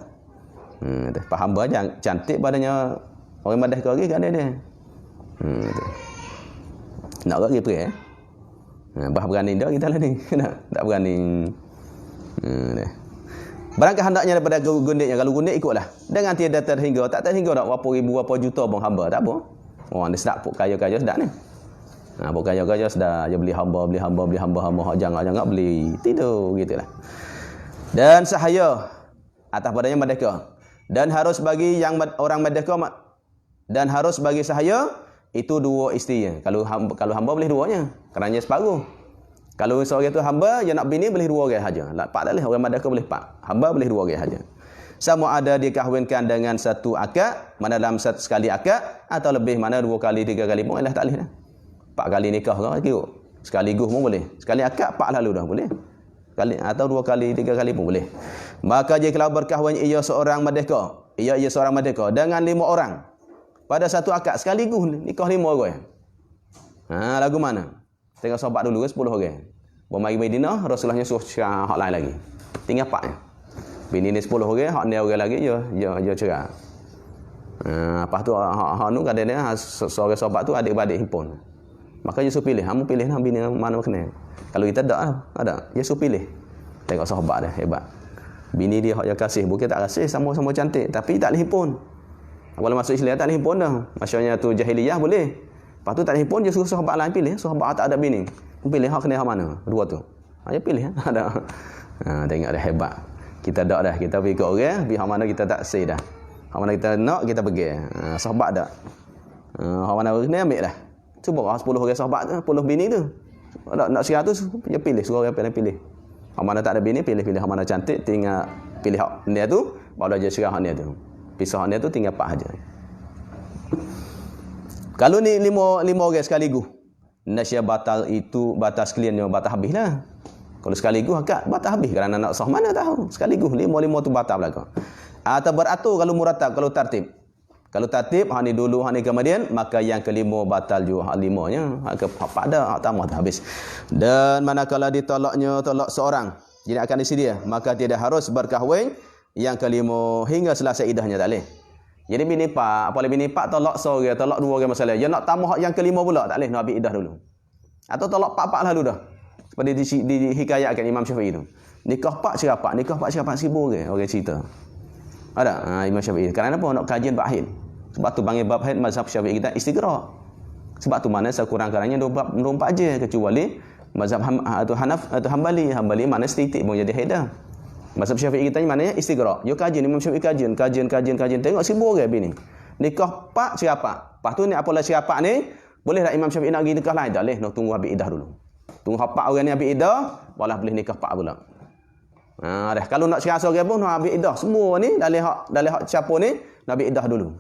Pak hamba cantik badannya orang madah ke lagi kan dia. Nak lagi pergi bah berani dah kita lah ni. Tak berani. Barangkali hendaknya daripada gundiknya. Kalau gundik ikutlah. Dengan tiada terhingga. Tak terhingga tak berapa ribu, berapa juta pun hamba. Tak apa. Orang dia sedap. Kaya-kaya sedap ni. Pok kaya-kaya sedap. Dia beli hamba. Jangan beli. Tidur. Gitulah. Dan sahaya. Atas padanya merdeka. Dan harus bagi yang orang merdeka. Dan harus bagi sahaya. Itu 2 isteri. Kalau hamba boleh 2-nya. Kerana separuh. Kalau seorang itu hamba, yang nak bini boleh 2 orang saja. Pak tak boleh. Orang merdeka boleh 4. Hamba boleh 2 orang saja. Sama ada dikahwinkan dengan 1 akad, mana dalam sekali akad, atau lebih, mana 2 kali, 3 kali pun tak boleh dah. 4 kali nikah kan, kira. Sekaligus pun boleh. Sekali akad 4 lalu dah boleh. Atau 2 kali, 3 kali pun boleh. Maka jika berkahwin ia seorang merdeka, ia seorang merdeka dengan 5 orang pada 1 akad sekaligus nikah 5 orang. Lagu mana? Tengok sahabat dulu 10 orang. Mari Madinah, Rasulullahnya suruh cerah hak lain lagi. Tinggal 4 je. Bini ni 10 orang, hak ni orang lagi dia cerah. Lepas tu hak nu kadang-kadang seorang sahabat tu adik-beradik himpun. Maka dia suruh pilih, kamu pilih nak bini mana kena. Kalau kita ada, dia suruh pilih. Tengok sahabat dia hebat. Bini dia hak dia kasih, bukan tak kasih, sama-sama cantik tapi tak boleh himpun. Kalau masuk Islam tak boleh himpun dah. Maksudnya tu jahiliyah boleh. Lepas tu tak himpun, dia suruh sahabat lain pilih. Sahabat tak ada bini. Pilih hak kena hak mana? 2 tu. Dia pilih. Ada. Tengok dia hebat. Kita tak dah. Kita pergi ke orang. Pergi hak mana kita tak say dah. Hak mana kita nak, kita pergi. Sahabat tak. Hak mana kena ambil dah. Cuba 10 orang sahabat tu. 10 bini tu. Nak 100, dia pilih. Suruh orang pilih. Hak mana tak ada bini, pilih-pilih. Hak mana cantik, tinggal pilih hak dia tu. Baru dia cerah hak dia tu. Pisah hak dia tu, tinggal 4 saja. Kalau ni 5 orang sekaligus, nasya batal itu, batal sekaliannya, batal habis lah. Kalau sekaligus akad, batal habis. Kerana nak sah mana tahu. Sekaligus, 5 tu batal belakang. Atau beratur kalau muratab, kalau tartib. Kalau tartib, hak ni dulu, hak ni kemudian, maka yang kelima batal juga hak 5-nya. Hak ke-4 dah, hak tamah dah habis. Dan manakala ditolaknya, tolak seorang, jadi akan isi dia, maka tidak harus berkahwin yang kelima hingga selesai idahnya, tak boleh. Jadi bini pak, apabila bini pak tolak seorang, tolak 2 orang masalah. Dia nak tambah yang kelima pula, tak boleh, nak ambil idah dulu. Atau tolak pak lalu dah. Seperti dihikayatkan Imam Syafi'i itu. Nikah pak cerah pak, 1,000 orang cerita. Ada Imam Syafi'i. Kerana apa? Nak kajian bab haid. Sebab tu panggil bab haid mazhab Syafi'i kita istighraq. Sebab tu mana sekurang-kurangnya 24 je, kecuali mazhab Hanaf atau Hambali. Hambali mana setitik pun jadi haid dah. Mazhab Syafi'i kita ni maknanya istighraq. Yo kajian Imam Syafi'i kajian. Tengok 1,000 orang bini. Nikah pak cerah pak. Lepas tu ni apalah cerah pak ni, boleh tak Imam Syafi'i nak pergi nikah lain? Tak boleh, nak tunggu habis iddah dulu. Tunggu pak orang ni habis iddah, barulah boleh nikah pak pula. Dah. Kalau nak cerah seorang pun nak habis iddah. Semua ni dalih hak siapa ni nak habis iddah dulu.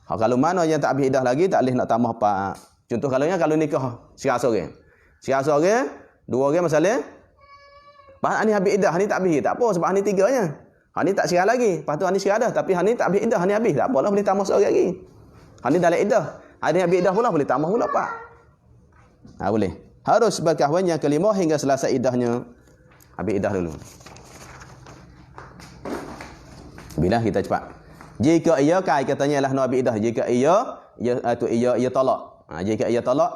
Kalau mana yang tak habis iddah lagi, tak boleh nak tambah pak. Contoh kalau nikah cerah seorang. Cerah seorang, 2 orang masalah. Lepas ni habis iddah, ni tak habis. Tak apa sebab ni 3 nya. Ni tak cerah lagi. Lepas tu ni cerah dah, tapi ni tak habis iddah, ni habis. Tak apalah boleh tambah seorang lagi. Ni dalam iddah. Ni habis iddah pula boleh tambah pula pak. Boleh. Harus berkahwin yang kelima hingga selesai iddahnya. Habis iddah dulu. Bila kita cepat. Jika ia katanya ialah nak habis iddah. Jika ia tolak. Jika ia tolak,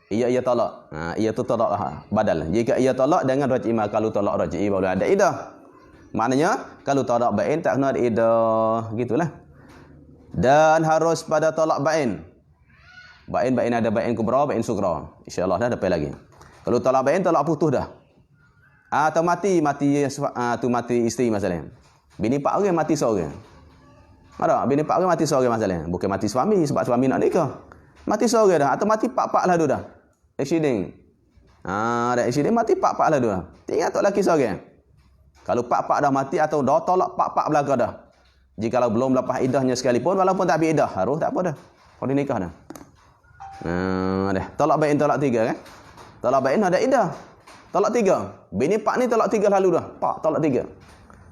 ia tolak. Ia tu tolak badal. Jika ia tolak dengan raj'i, kalau tolak raj'i baru ada iddah. Maknanya kalau tolak bain tak kena ada iddah, gitulah. Dan harus pada tolak bain. Bain ada bain kubra, bain sugra. Insya-Allah dah dapat lagi. Kalau tolak bain, tolak putus dah. Atau mati isteri masalah. Bini pak orang mati seorang. Ada bini pak orang mati seorang masalah. Bukan mati suami sebab suami nak nikah. Mati seorang dah atau mati pak lah tu dah. Accident. Ada accident mati pak lah tu dah. Tinggal tok laki seorang. Kalau pak dah mati atau dah tolak pak belaka dah. Jikalau belum lepas iddahnya sekalipun walaupun tak habis iddah, harus tak apa dah. Kalau nikah dah. Dah. Tolak bain tolak 3 kan? Tolak bain ada iddah. Tolak 3. Bini pak ni tolak 3 lalu dah. Pak tolak 3.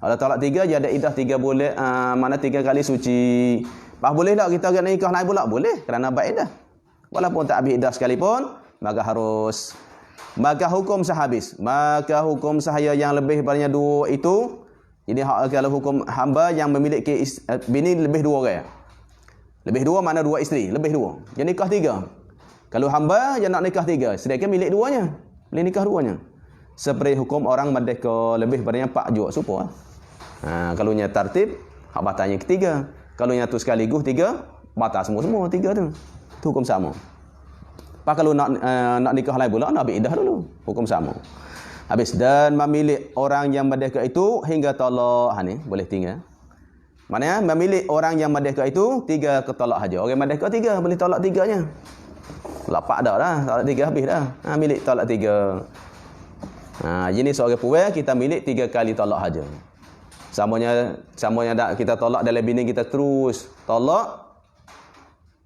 Kalau tolak 3 dia ada iddah 3 bulan, mana 3 kali suci. Pas boleh tak kita nak nikah lain pula? Boleh, kerana baik iddah. Walaupun tak habis iddah sekalipun, maka hukum sah habis. Maka hukum sahaya yang lebih daripada 2 itu, jadi kalau hukum hamba yang memiliki bini lebih 2 orang. Lebih 2 mana 2 isteri, lebih 2. Jadi nikah 3. Kalau hamba yang nak nikah 3, sedangkan milik 2-nya. Boleh nikah 2-nya. Seperti hukum orang merdeka lebih daripada 4 juga supaya. Kalau nya tertib, hak batalnya ketiga. Kalau nya tu sekaligus 3, batal semua 3 tu. Tu hukum sama. Pak kalau nak nikah lain pula, nak ambil iddah dulu. Hukum sama. Habis dan memilih orang yang merdeka itu hingga talak. Ni boleh tinggal. Maknanya memilih orang yang merdeka itu 3 ketolak saja. Orang merdeka 3 boleh tolak 3-nya. Lapak dah dah, tolak 3 habis dah. Milik tolak 3. Jenis seorang puan kita milik 3 kali tolak saja. Samanya tak kita tolak dalam bini kita terus tolak,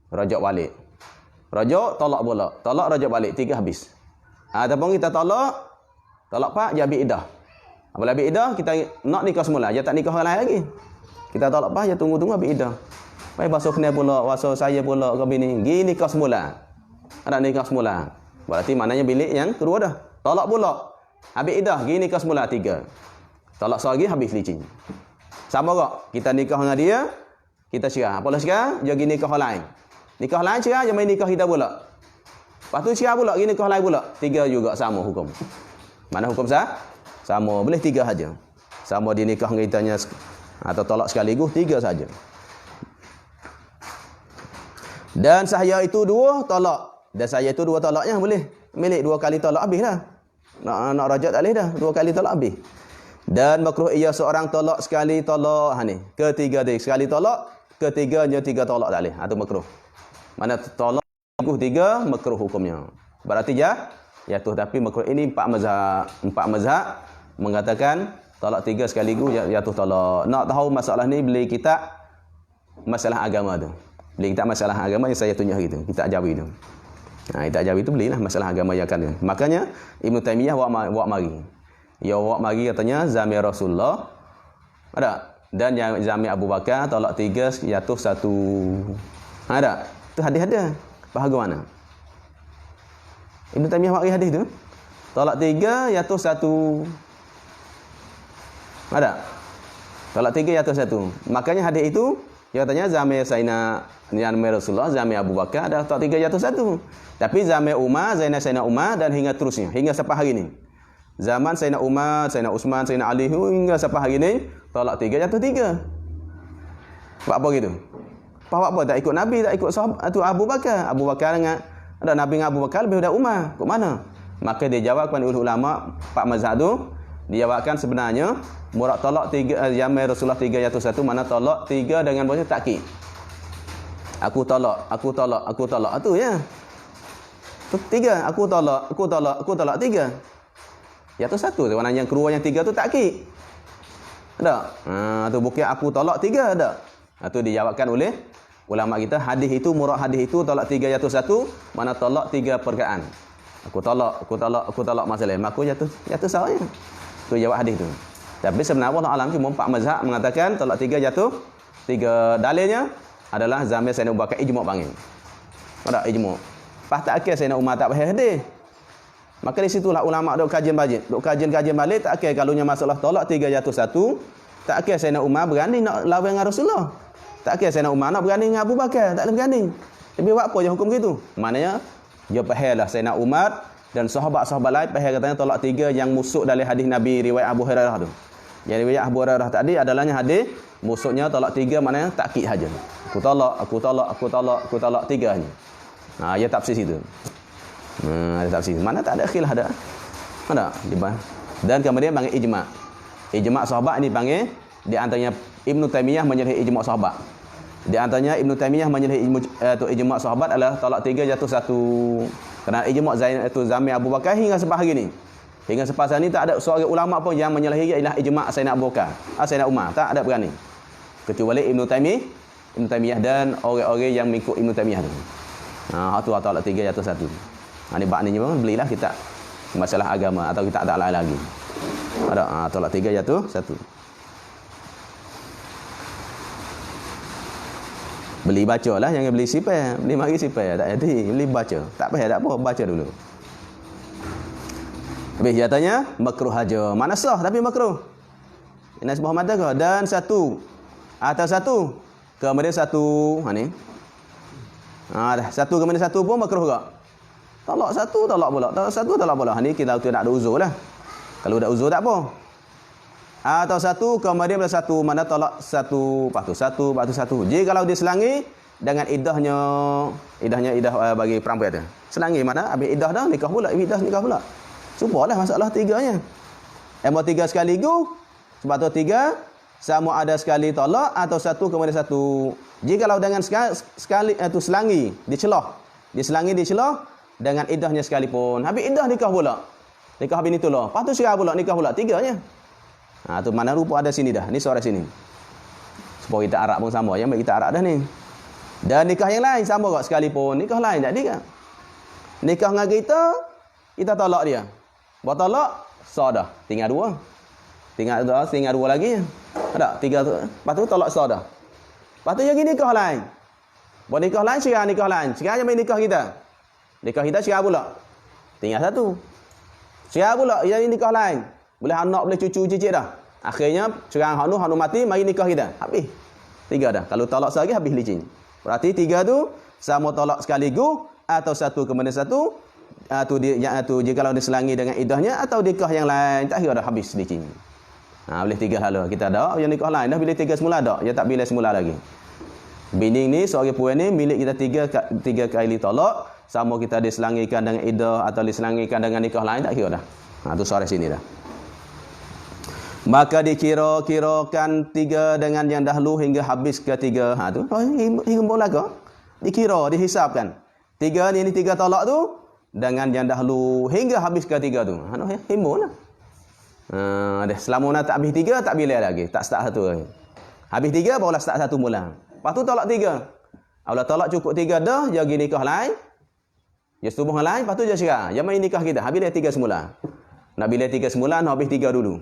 rajak balik. Rajak tolak pula. Tolak rajak balik 3 habis. Ataupun kita tolak pak dia ambil iddah. Apabila ambil iddah kita nak nikah semula, dia tak nikah orang lain lagi. Kita tolak pak dia tunggu ambil iddah. Baik basuh kena pula, basuh saya pula ke bini. Gini nikah semula. Ada nikah semula. Berarti maknanya bilik yang kedua dah. Tolak pula. Habis iddah, gini nikah semula 3. Tolak sekali habis licin. Sama kok, kita nikah dengan dia, kita cerah. Apalah cerah, dia pergi nikah lain. Nikah lain cerah, dia main nikah kita pula. Lepas tu cerah pula, pergi nikah lain pula. 3 juga sama hukum. Mana hukum sah? Sama, boleh 3 saja. Sama dia nikah dengan kitanya atau tolak sekaligus 3 saja. Dan saya itu 2 tolak. Dan saya itu 2 tolaknya boleh. Milik 2 kali tolak habis dah. Nak rajak tak boleh dah. 2 kali tolak habis. Dan makruh ia seorang tolak sekali tolak. Ni. Ketiga dia sekali tolak. Ketiganya 3 tolak tak boleh. Itu makruh. Mana tolak 3 makruh hukumnya. Berarti jatuh. Tapi makruh ini 4 mazhab mengatakan tolak 3 sekaligus jatuh tolak. Nak tahu masalah ni beli kitab masalah agama tu. Beli kitab masalah agama yang saya tunjuk gitu. Kitab Jawi tu. Kitab Jawi tu belilah masalah agama yang akan. Makanya Ibnu Taimiyah buat mari. Ya awak mari katanya zaman Rasulullah ada dan yang zaman Abu Bakar tolak 3 jatuh 1. Ada. Tu hadis ada. Bahagia mana? Ibnu Taimiyah mari hadis tu. Tolak 3 jatuh 1. Ada. Tolak 3 jatuh 1. Makanya hadis itu dia katanya zaman Rasulullah, zaman Abu Bakar ada tolak 3 jatuh 1. Tapi zaman Umar, Sayyidina Umar dan hingga terusnya hingga sampai hari ini. Zaman Sayyidina Umar, Sayyidina Uthman, Sayyidina Ali hingga sampai hari ini tolak 3 jatuh 3. Buat apa gitu? Apa tak ikut Nabi, tak ikut sahabat tu Abu Bakar. Abu Bakar dengan ada Nabi dengan Abu Bakar lebih daripada Umar. Kok mana? Maka dia jawabkan oleh ulama 4 mazhab tu, dia jawabkan sebenarnya murad tolak 3 zaman Rasulullah 3 jatuh 1 mana tolak 3 dengan bahasa takkid. Aku tolak. Itu ya. 3 aku tolak 3. Jatuh 1 tu mana yang keluar yang 3 tu takkid. Ada. Tu bukan aku tolak 3 ada. Tu dijawabkan oleh ulama kita hadis itu murad hadis itu tolak 3 jatuh 1 mana tolak 3 perkaan. Aku tolak masalah. Aku jatuh salahnya. Tu jawab hadis tu. Tapi sebenarnya Allah alam cuma 4 mazhab mengatakan tolak 3 jatuh 3 dalilnya adalah zaman Sayyidina Abu Bakar ijma' panggil. Ada ijma'. Pas tak akal Sayyidina Umar tak faham hadis. Maka di situlah ulama dok kajian balik tak akal kalunya masalah tolak 3 jatuh 1, tak akal Sayyidina Umar berani nak lawan dengan Rasulullah. Tak akal Sayyidina Umar nak berani dengan Abu Bakar, tak boleh berani. Tapi buat apa je hukum gitu? Maknanya dia fahamlah Sayyidina Umar dan sahabat-sahabat lain faham katanya tolak 3 yang musuk dari hadis Nabi riwayat Abu Hurairah tu. Yang riwayat Abu Hurairah tadi adalahnya hadis musuknya tolak 3 maknanya takkid saja. Aku tolak 3 hanya. Dia tafsir situ. Ada tafsir. Mana tak ada khilaf ada. Ada. Dan kemudian panggil ijma'. Ijma' sahabat ini panggil di antaranya Ibnu Taimiyah menyelih ijma' sahabat. Di antaranya Ibnu Taimiyah menyelih ijma' sahabat adalah tolak 3 jatuh 1. Kerana ijma' itu zaman Abu Bakar hingga sampai hari ini. Hingga sampai saat ini tak ada seorang ulama pun yang menyelih ialah ijma' Sayyidina Abu Bakar, Sayyidina Umar. Tak ada berani. Kecuali Ibnu Taimiyah dan orang-orang yang mengikut Ibnu Taimiyah tu. Tu tolak 3 jatuh 1. Ni bab ni pun belilah kita masalah agama atau kita tak lain lagi. Ada tolak 3 jatuh 1. Beli baca lah, jangan beli sipel. Beli mari sipel, tak jadi. Beli baca. Tak payah, tak apa, baca dulu. Habis dia tanya, makruh aja. Mana sah tapi makruh. Ini sebuah mata ke? Dan satu. Atau satu. Kemudian satu. Ni. Dah. Satu kemudian satu pun makruh ke? Tolak satu, tolak pula. Tolak satu, tolak pula. Ni kita tak ada uzur lah. Kalau ada uzur tak apa. Atau satu, kemudian bila satu, mana tolak satu, lepas tu satu, lepas tu satu. Jika kalau dia selangi, dengan idahnya bagi perempuan tu. Selangi mana? Habis idah dah, nikah pula. Idah nikah pula. Sumpalah masalah tiganya. Mau tiga sekaligus, sebab tu tiga, sama ada sekali tolak, atau satu kemudian satu. Jika kalau dengan sekali itu selangi, dicelah. Diselangi, dicelah, dengan idahnya sekalipun. Habis idah nikah pula. Nikah habis ni tu lah. Lepas tu sekarang pula, nikah pula. Tiganya. Tu mana rupa ada sini dah. Ni suara sini. Supaya kita Arab pun sama. Yang baik kita Arab dah ni. Dan nikah yang lain sama kok sekalipun. Nikah lain tak ada. Nikah dengan kita tolak dia. Buat tolak, sah dah. Tinggal dua. Tinggal dua lagi. Ada? Tiga tu. Lepas tu tolak sah dah. Lepas tu jadi nikah lain. Buat nikah lain, sekarang nikah lain. Sekarang yang main nikah kita. Nikah kita sekarang pula. Tinggal satu. Sekarang pula, jadi nikah lain. Boleh anak, boleh cucu, cicit dah. Akhirnya, sekarang Hanu mati, mari nikah kita. Habis. Tiga dah. Kalau tolak sekali, habis licin. Berarti tiga tu, sama tolak sekaligus, atau satu kemudian satu, jika kalau diselangi dengan idahnya, atau nikah yang lain, tak kira dah habis licin. Boleh tiga hal. Kita ada, yang nikah lain dah, bila tiga semula ada. Dia tak bila semula lagi. Bini ni, seorang puan ni, milik kita tiga kali tolak, sama kita diselangikan dengan idah, atau diselangikan dengan nikah lain, tak kira dah. Tu suara sini dah. Maka dikira-kirakan tiga dengan yang dahulu hingga habis ketiga. Tu. Himbau laga. Dikira, dihisapkan. Tiga ni tiga tolak tu dengan yang dahulu hingga habis ketiga tu. Himbau lah. Selama nak tak habis tiga, tak bila lagi. Tak start satu lagi. Habis tiga, barulah start satu mula. Lepas tu tolak tiga. Kalau tolak cukup tiga dah, dia pergi nikah lain. Dia setubuh lain, lepas tu dia cerah. Dia main nikah kita. Habis dia tiga semula. Nak bila tiga semula, nak habis tiga dulu.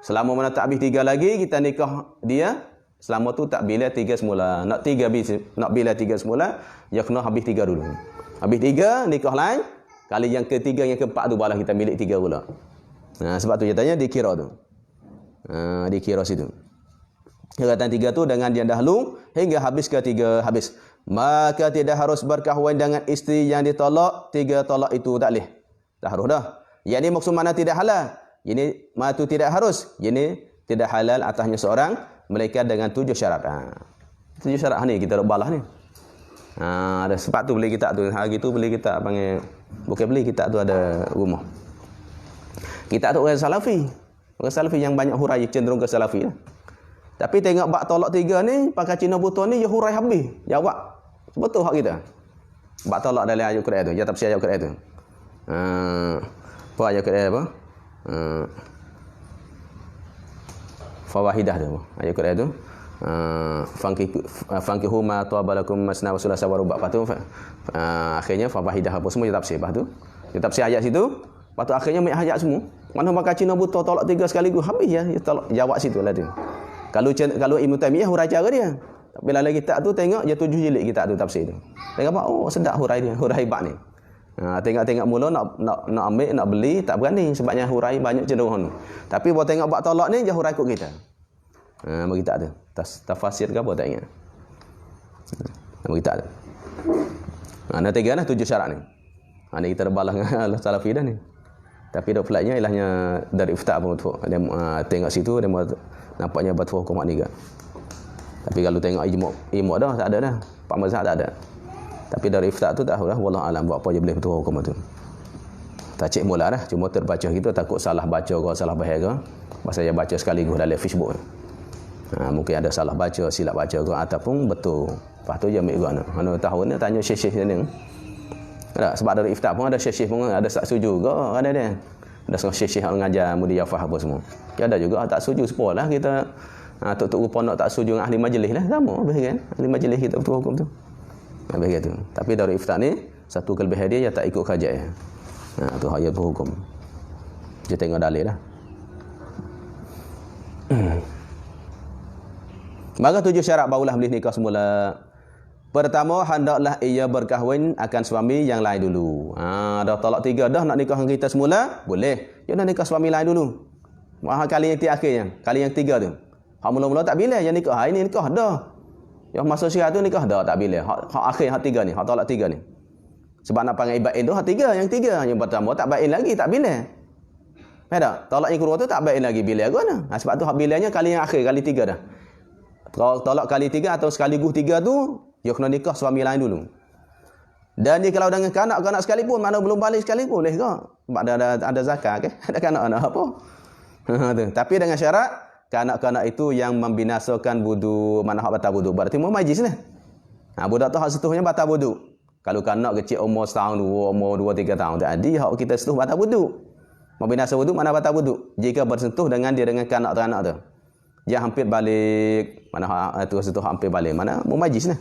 Selama mana tak habis tiga lagi, kita nikah dia. Selama tu tak bila tiga semula. Nak bila tiga semula, dia kena habis tiga dulu. Habis tiga, nikah lain. Kali yang ketiga, yang keempat tu, barulah kita milik tiga pula. Sebab tu dia tanya, dikira tu. Dikira situ. Kekatan tiga tu dengan yang dahulu, hingga habis ketiga habis. Maka tidak harus berkahwin dengan isteri yang ditolak. Tiga tolak itu tak boleh. Tak harus dah. Yang ni maksud mana tidak halal. Ini matu tidak harus. Ini tidak halal atasnya seorang melainkan dengan 7 syarat. 7 syarat ni kita nak balas ni. Ada sebab tu beli kitab tu. Hari tu beli kitab panggil, bukan beli kitab tu ada rumah. Kitab tu orang Salafi. Orang Salafi yang banyak hurai cenderung ke Salafi lah. Tapi tengok bab tolak tiga ni, pakai Cina butuh ni dia hurai habis. Jawab. Betul hak kita. Bab tolak dalam ayat Quran tu. Dia tafsir ayat Quran tu. Apa ayat Quran apa? Fawahidah tu ayat Quran tu. Fankihu ma tawabalakum masna wa sulasa wa ruba'. Patu akhirnya fawahidah apa semua dia tafsir. Lepas tu dia tafsir ayat situ. Lepas tu akhirnya mai ayat semua. Mana pakai Cina butuh tolak tiga sekaligus habis ya. Dia tolak jawab situ lah tu. Kalau Ibn Taymiyah hurai cara dia. Bila lagi kitab tu tengok dia 7 jilid kitab tu tafsir tu. Tengok apa? Oh sedap hurai dia, hurai bab ni. Tengok-tengok mula nak ambil, nak beli, tak berani sebabnya hurai banyak cenderung. Tapi buat tengok bab tolak ni dia hurai ikut kita. Bagi kitab tu. Tafsir ke apa tak ingat. Bagi kitab tu. Ada tiga lah 7 syarat ni. Ni kita dah balas dengan Salafi dah ni. Tapi dah pelatnya ilahnya dari Ifta' pun dia tengok situ dia nampaknya fatwa hukum ni ke. Tapi kalau tengok ijma' dah tak ada dah. Pak mazhab tak ada. Tapi dari Ifta' tu tak tahu lah, wallahu alam buat apa je boleh fatwa hukum tu. Tak cek mula dah, cuma terbaca kita takut salah baca ke salah bahaya ke. Pasal saya baca sekaligus dalam Facebook. Mungkin ada salah baca, silap baca ke ataupun betul. Lepas tu je ambil guna. Mana tahu ni tanya syekh-syekh ni. Ada sebab dari Ifta' pun ada syekh-syekh pun ada tak setuju ke ada dia. Ada setengah syekh-syekh yang mengajar mudiyafah apa semua. Ya ada juga tak setuju sepolah kita tok-tok pondok tak setuju dengan ahli majlis lah sama habis kan. Ahli majlis kita betul hukum tu. Habis gitu. Tapi dari Ifta' ni satu kelebihan dia tak ikut kajian. Tu hak dia hukum. Dia tengok dalil lah. Maka 7 syarat barulah boleh nikah semula. Pertama, hendaklah ia berkahwin akan suami yang lain dulu. Dah talak 3 dah nak nikah dengan kita semula, boleh. Dia nak nikah suami lain dulu. Kali yang akhirnya, kali yang 3 tu. Hak mula-mula tak bila yang nikah, ini nikah dah. Yang masuk syirat tu nikah dah tak bila. Hak akhir hak 3 ni, hak talak 3 ni. Sebab nak panggil bain tu hak 3, yang 3. Yang pertama tak bain lagi, tak bila. Faham tak? Talak yang kedua tu tak bain lagi bila ke mana? Sebab tu hak bilanya kali yang akhir, kali 3 dah. Kalau talak kali 3 atau sekaligus 3 tu, dia kena nikah suami lain dulu. Dan dia kalau dengan kanak-kanak sekalipun, mana belum balik sekalipun, boleh ke? Sebab ada zakat ke? Ada kanak-kanak apa? Tapi dengan syarat, kanak-kanak itu yang membinasakan wudu, mana hak batal wudu. Berarti mau majlis lah. Budak tu hak setuhnya batal wudu. Kalau kanak kecil umur setahun, umur 2-3 tahun, jadi hak kita setuh batal wudu. Membinasa wudu, mana batal wudu? Jika bersentuh dengan dia dengan kanak-kanak tu. Dia hampir balik, mana hak tu setuh hampir balik, mana mau majlis lah.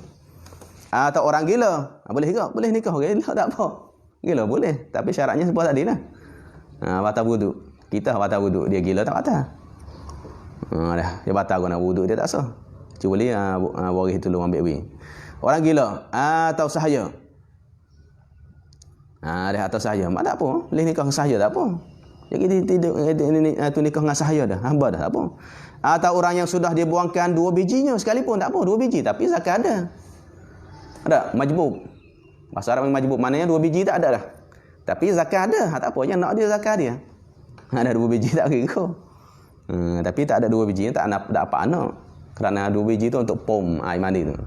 Atau orang gila, boleh ke? Boleh nikah orang gila, tak apa. Gila boleh, tapi syaratnya sebuah tadi lah. Batal wudu. Kita batal wudu, dia gila tak batal. Dia batal guna wudu dia tak sah. Cuba lihat waris itu lu ambil wi. Orang gila atau sahaya. Dia atau sahaya, mak tak apa. Boleh nikah dengan sahaya tak apa. Jadi tidak tu nikah dengan sahaya dah, hamba dah tak apa. Atau orang yang sudah dia buangkan 2 bijinya sekalipun tak apa, 2 biji tapi zakat ada. Ada majbub. Bahasa Arab majbub maknanya 2 biji tak ada dah. Tapi zakat ada, tak apa yang nak dia zakat dia. Ada 2 biji tak kira. Tapi tak ada 2 biji tak apa anak. Kerana 2 biji tu untuk pom air mandi tu.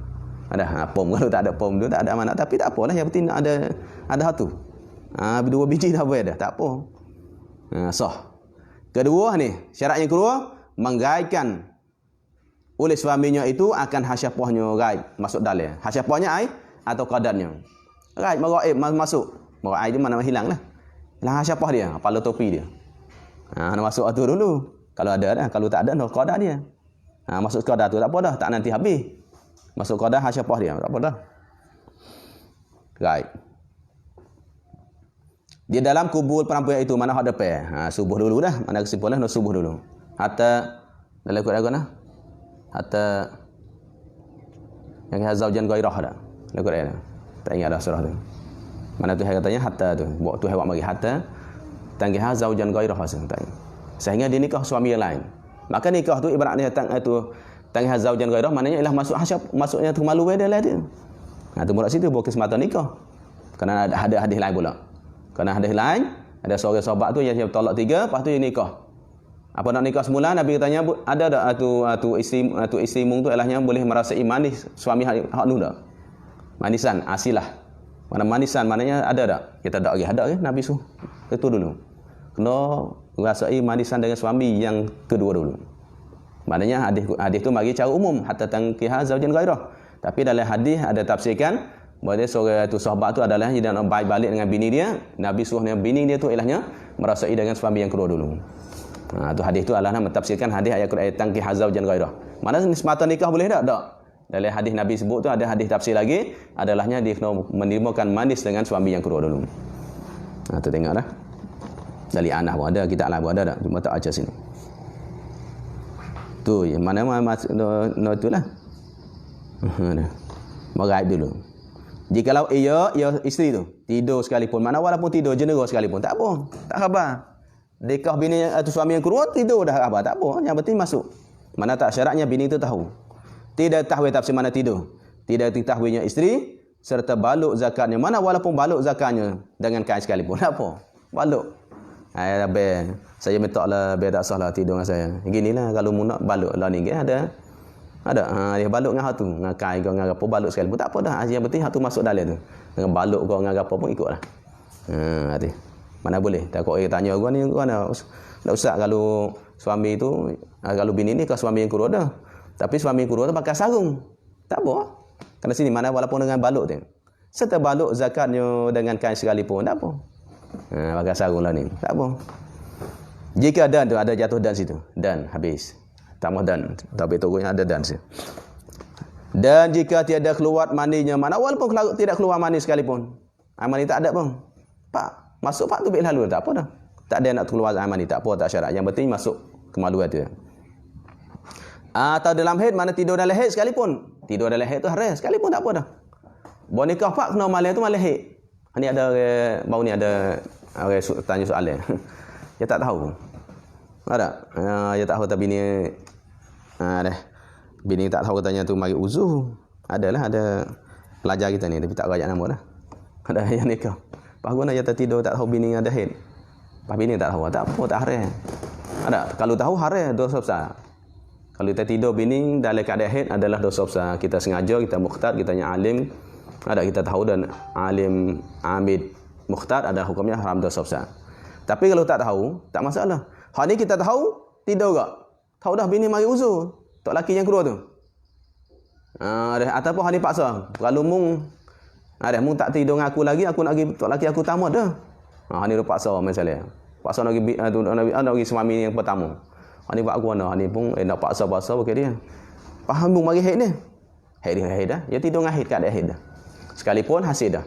Ada pom, kalau tak ada pom tu tak ada anak, tapi tak apalah, yang penting ada satu. 2 biji dah boleh dah, tak apa. Sah. Kedua ni, syarat yang kedua, menggaikan oleh suaminya itu akan hasyafahnya gaib masuk dalil. Hasyafahnya ai atau qadarnya. Gaib maraib masuk. Maraib tu mana hilang lah. Hilang hasyafah dia, kepala topi dia. Nak masuk tu dulu. Kalau ada dah, kalau tak ada qadar dia. Masuk qadar tu tak apa dah, tak nanti habis. Masuk qadar hasyafah dia, tak apa dah. Gaib. Di dalam kubur perampokan itu mana hak depan? Subuh dulu dah. Mana kesimpulan nak subuh dulu. Hatta dalam Quran hatta yang hazaujan ghairah dah. Dalam Quran. Tak ingat dah surah tu. Mana tu katanya hatta tu. Buat tu buat mari hatta tanggi hazaujan ghairah tak. Sehingga dia nikah suami yang lain. Maka nikah tu ibaratnya tanggi hazaujan ghairah maknanya ialah masuk hasyaf, masuknya tu malu dia lah dia. Tu murad situ bukan semata nikah. Kerana ada hadis lain pula. Kerana hadis lain, ada seorang sahabat tu yang tolak 3, lepas tu dia nikah. Apa nak nikah semula, Nabi tanya, ada tak tu isteri mung tu elahnya boleh merasai manis suami hak nu dak? Manisan, asilah. Mana manisan, maknanya ada tak? Kita tak lagi, ada ke? Nabi suruh. Itu dulu. Kena merasai manisan dengan suami yang kedua dulu. Maknanya hadis tu bagi cara umum, hatta tangkiha zaujan ghairah. Tapi dalam hadis ada tafsirkan, bahawa seorang tu sahabat tu adalah dia nak baik balik dengan bini dia. Nabi suruh bini dia tu ilahnya merasai dengan suami yang kedua dulu. Tu hadis tu adalah mentafsirkan hadis ayat Quran tangki hazaujan ghairah. Mana semata nikah boleh tak? Tak. Dalam hadis Nabi sebut tu ada hadis tafsir lagi, adalahnya dia kena menimbulkan manis dengan suami yang kedua dulu. Tu tengoklah. Dari anak pun ada, kita alam pun ada tak? Cuma tak ajar sini. Tu yang mana no itulah. Meraib dulu. Jikalau ia isteri tu tidur sekalipun, mana walaupun tidur jenera sekalipun, tak apa, tak khabar. Dekah bini atau suami yang kedua tidur dah khabar, tak apa, yang penting masuk. Mana tak syaratnya bini itu tahu. Tidak tahu tafsir mana tidur. Tidak diketahuinya isteri serta baluk zakatnya. Mana walaupun baluk zakatnya dengan kain sekalipun, tak apa. Baluk. Saya mintaklah biar tak sahlah tidur dengan saya. Ginilah kalau mu nak baluk lah ni ada. Dia baluk dengan hatu, dengan kain kau dengan apa baluk sekali pun tak apa dah. Yang penting hatu masuk dalam tu. Dengan baluk kau dengan apa pun ikutlah. Hati. Mana boleh? Takut tanya gua ni gua nak usah kalau suami tu kalau bini ni ke suami yang kedua dah. Tapi suami yang kedua tu pakai sarung. Tak apa. Kerana sini mana walaupun dengan baluk tu. Serta baluk zakatnya dengan kain sekalipun tak apa. Pakai sarung lah ni. Tak apa. Jika dan tu ada jatuh dan situ. Dan habis. Tambah dan, tapi tokonya ada dan sih. Dan jika tiada keluar mandinya, mana walaupun tidak keluar mandi sekalipun, mandi tak ada pun. Pak, masuk pak tu baik lalu, tak apa dah. Tak ada nak keluar mandi, tak apa, tak syarat. Yang penting masuk kemaluan tu. Atau dalam haid, mana tidur dalam haid sekalipun. Tidur dalam haid tu haram sekalipun tak apa dah. Baru nikah pak kena malam tu malam haid. Ni ada baru ni ada orang tanya soalan. Dia tak tahu. Ada. Dia tak tahu tapi ni dah. Bini tak tahu katanya tu mari uzur. Adalah ada pelajar kita ni tapi tak rayak nama dah. Ada yang nikah. Pas guna dia tertidur tak tahu bini ada haid. Pas bini tak tahu, tak apa tak haram. Ada. Kalau tahu haram dosa besar. Kalau kita tidur bini dalam keadaan haid adalah dosa besar. Kita sengaja, kita mukhtar, kita nya alim. Ada kita tahu dan alim amid mukhtar ada hukumnya haram dosa besar. Tapi kalau tak tahu, tak masalah. Hal ni kita tahu tidur gak. Tahu dah bini mari uzur. Tok laki yang kedua tu. Ataupun hal ni paksa. Kalau mung mung tak tidur dengan aku lagi, aku nak pergi tok laki aku tamat dah. Hal ni paksa masalah. Paksa nak pergi suami yang pertama. Hal ni buat aku mana? Hal ni pun nak paksa-paksa bukan dia. Faham mung mari haid ni. Haid dah. Dia tidur dengan haid kat haid dah. Sekalipun hasil dah.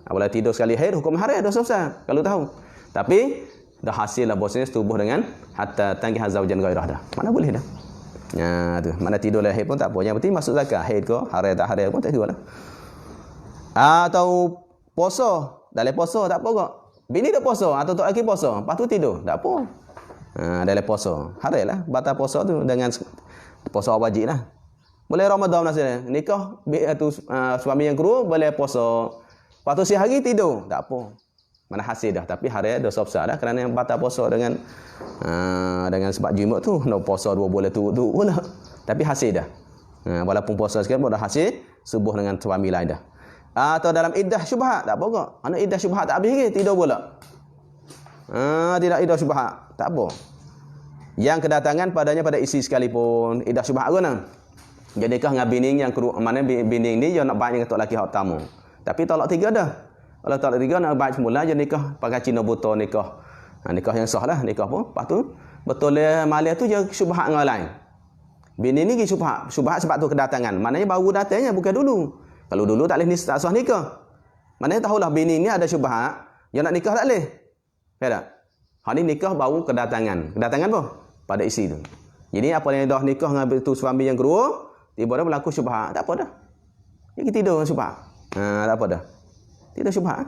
Apabila tidur sekali haid hukum haram dosa besar kalau tahu. Tapi dah hasil lah bosnya setubuh dengan hatta tangkih zaujan ghairah dah. Mana boleh dah. Ya tu, mana tidur lah haid pun tak apa. Yang penting masuk zakat. Haid ke haram tak haram pun tak kira lah. Atau puasa, dalam puasa tak apa kok. Bini dah puasa atau tok laki puasa, lepas tu tidur, tak apa. Dalam puasa. Haram lah batal puasa tu dengan puasa wajib lah. Boleh Ramadan nasihat. Nikah tu suami yang kedua boleh puasa. Lepas tu sehari tidur, tak apa. Mana hasil dah, tapi haram dosa besar dah kerana yang batal puasa dengan sebab Jumaat tu nak puasa 2 bulan tu pula. Tapi hasil dah. Walaupun puasa sikit pun dah hasil subuh dengan suami lain dah. Atau dalam iddah syubhat, tak apa kok. Anak iddah syubhat tak habis lagi tidur pula. Tidak iddah syubhat, tak apa. Yang kedatangan padanya pada isi sekalipun iddah syubhat guna. Jadi kah dengan bini yang kedua, mana bini ni dia nak baik dengan tok laki hak tamu. Tapi talak 3 dah. Kalau talak 3 nak baik semula je nikah pakai Cina buta nikah. Nikah yang sah lah nikah pun. Lepas tu betul malam tu je syubhat dengan lain. Bini ni pergi syubhat. Syubhat sebab tu kedatangan. Maknanya baru datangnya bukan dulu. Kalau dulu tak boleh tak sah nikah. Maknanya tahulah bini ni ada syubhat, dia nak nikah tak boleh. Faham tak? Hal ni nikah baru kedatangan. Kedatangan apa? Pada isi tu. Jadi apa yang dah nikah dengan tu suami yang kedua, tiba-tiba berlaku syubhat, tak apa dah. Dia tidur dengan syubhat. Tak apa dah. Tidur syubhat.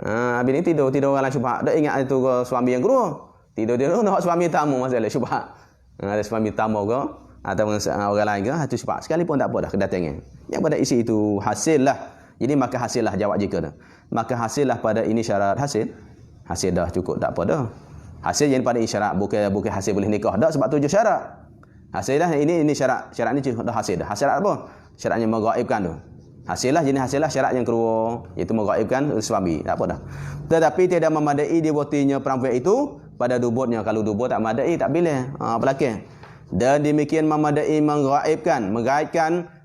Habis ni tidur orang lain syubhat. Dak ingat itu suami yang kedua. Tidur nak suami tamu masalah syubhat. Ada suami tamu ke atau orang lain ke itu syubhat. Sekalipun tak apa dah kedatangan. Yang pada isi itu hasil lah. Jadi maka hasil lah jawab jika dah. Maka hasil lah pada ini syarat hasil. Hasil dah cukup tak apa dah. Hasil yang pada isyarat bukan hasil boleh nikah dak sebab 7 syarat. Hasil dah ini syarat. Syarat ni dah hasil dah. Syarat apa? Syaratnya menggaibkan tu. Hasil lah jenis hasil lah syarat yang kedua iaitu menggaibkan suami. Tak apa dah. Tetapi tidak memadai dibuatinya perempuan itu pada duburnya. Kalau dubur tak memadai tak boleh. Pelakon. Dan demikian memadai menggaibkan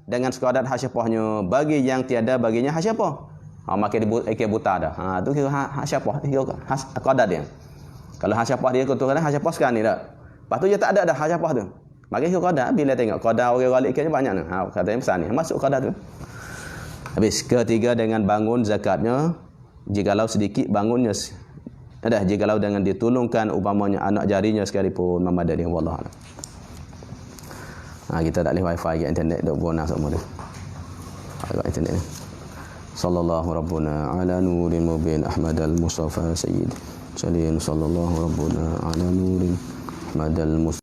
dengan sekadar hasyapahnya bagi yang tiada baginya hasyapah. Makin buta dah. Tu kira hasyapah, kira qadar dia. Kalau hasyapah dia kata hasyapah sekarang ni dah. Lepas tu dia tak ada dah hasyapah tu. Maka kira qadar bila tengok qadar orang galik kan banyak ni. Katanya pesan ni masuk qadar tu. Habis ketiga dengan bangun zakatnya jikalau sedikit bangunnya jikalau dengan ditolongkan umpamanya anak jarinya sekalipun memadai wallahu a'lam. Kita tak boleh wifi ke internet dok guna semua tu. Agak internet ni. Sallallahu rabbuna ala nurin mubin Ahmadal Mustafa Sayyid. Sallallahu rabbuna ala nurin Ahmadal Mustafa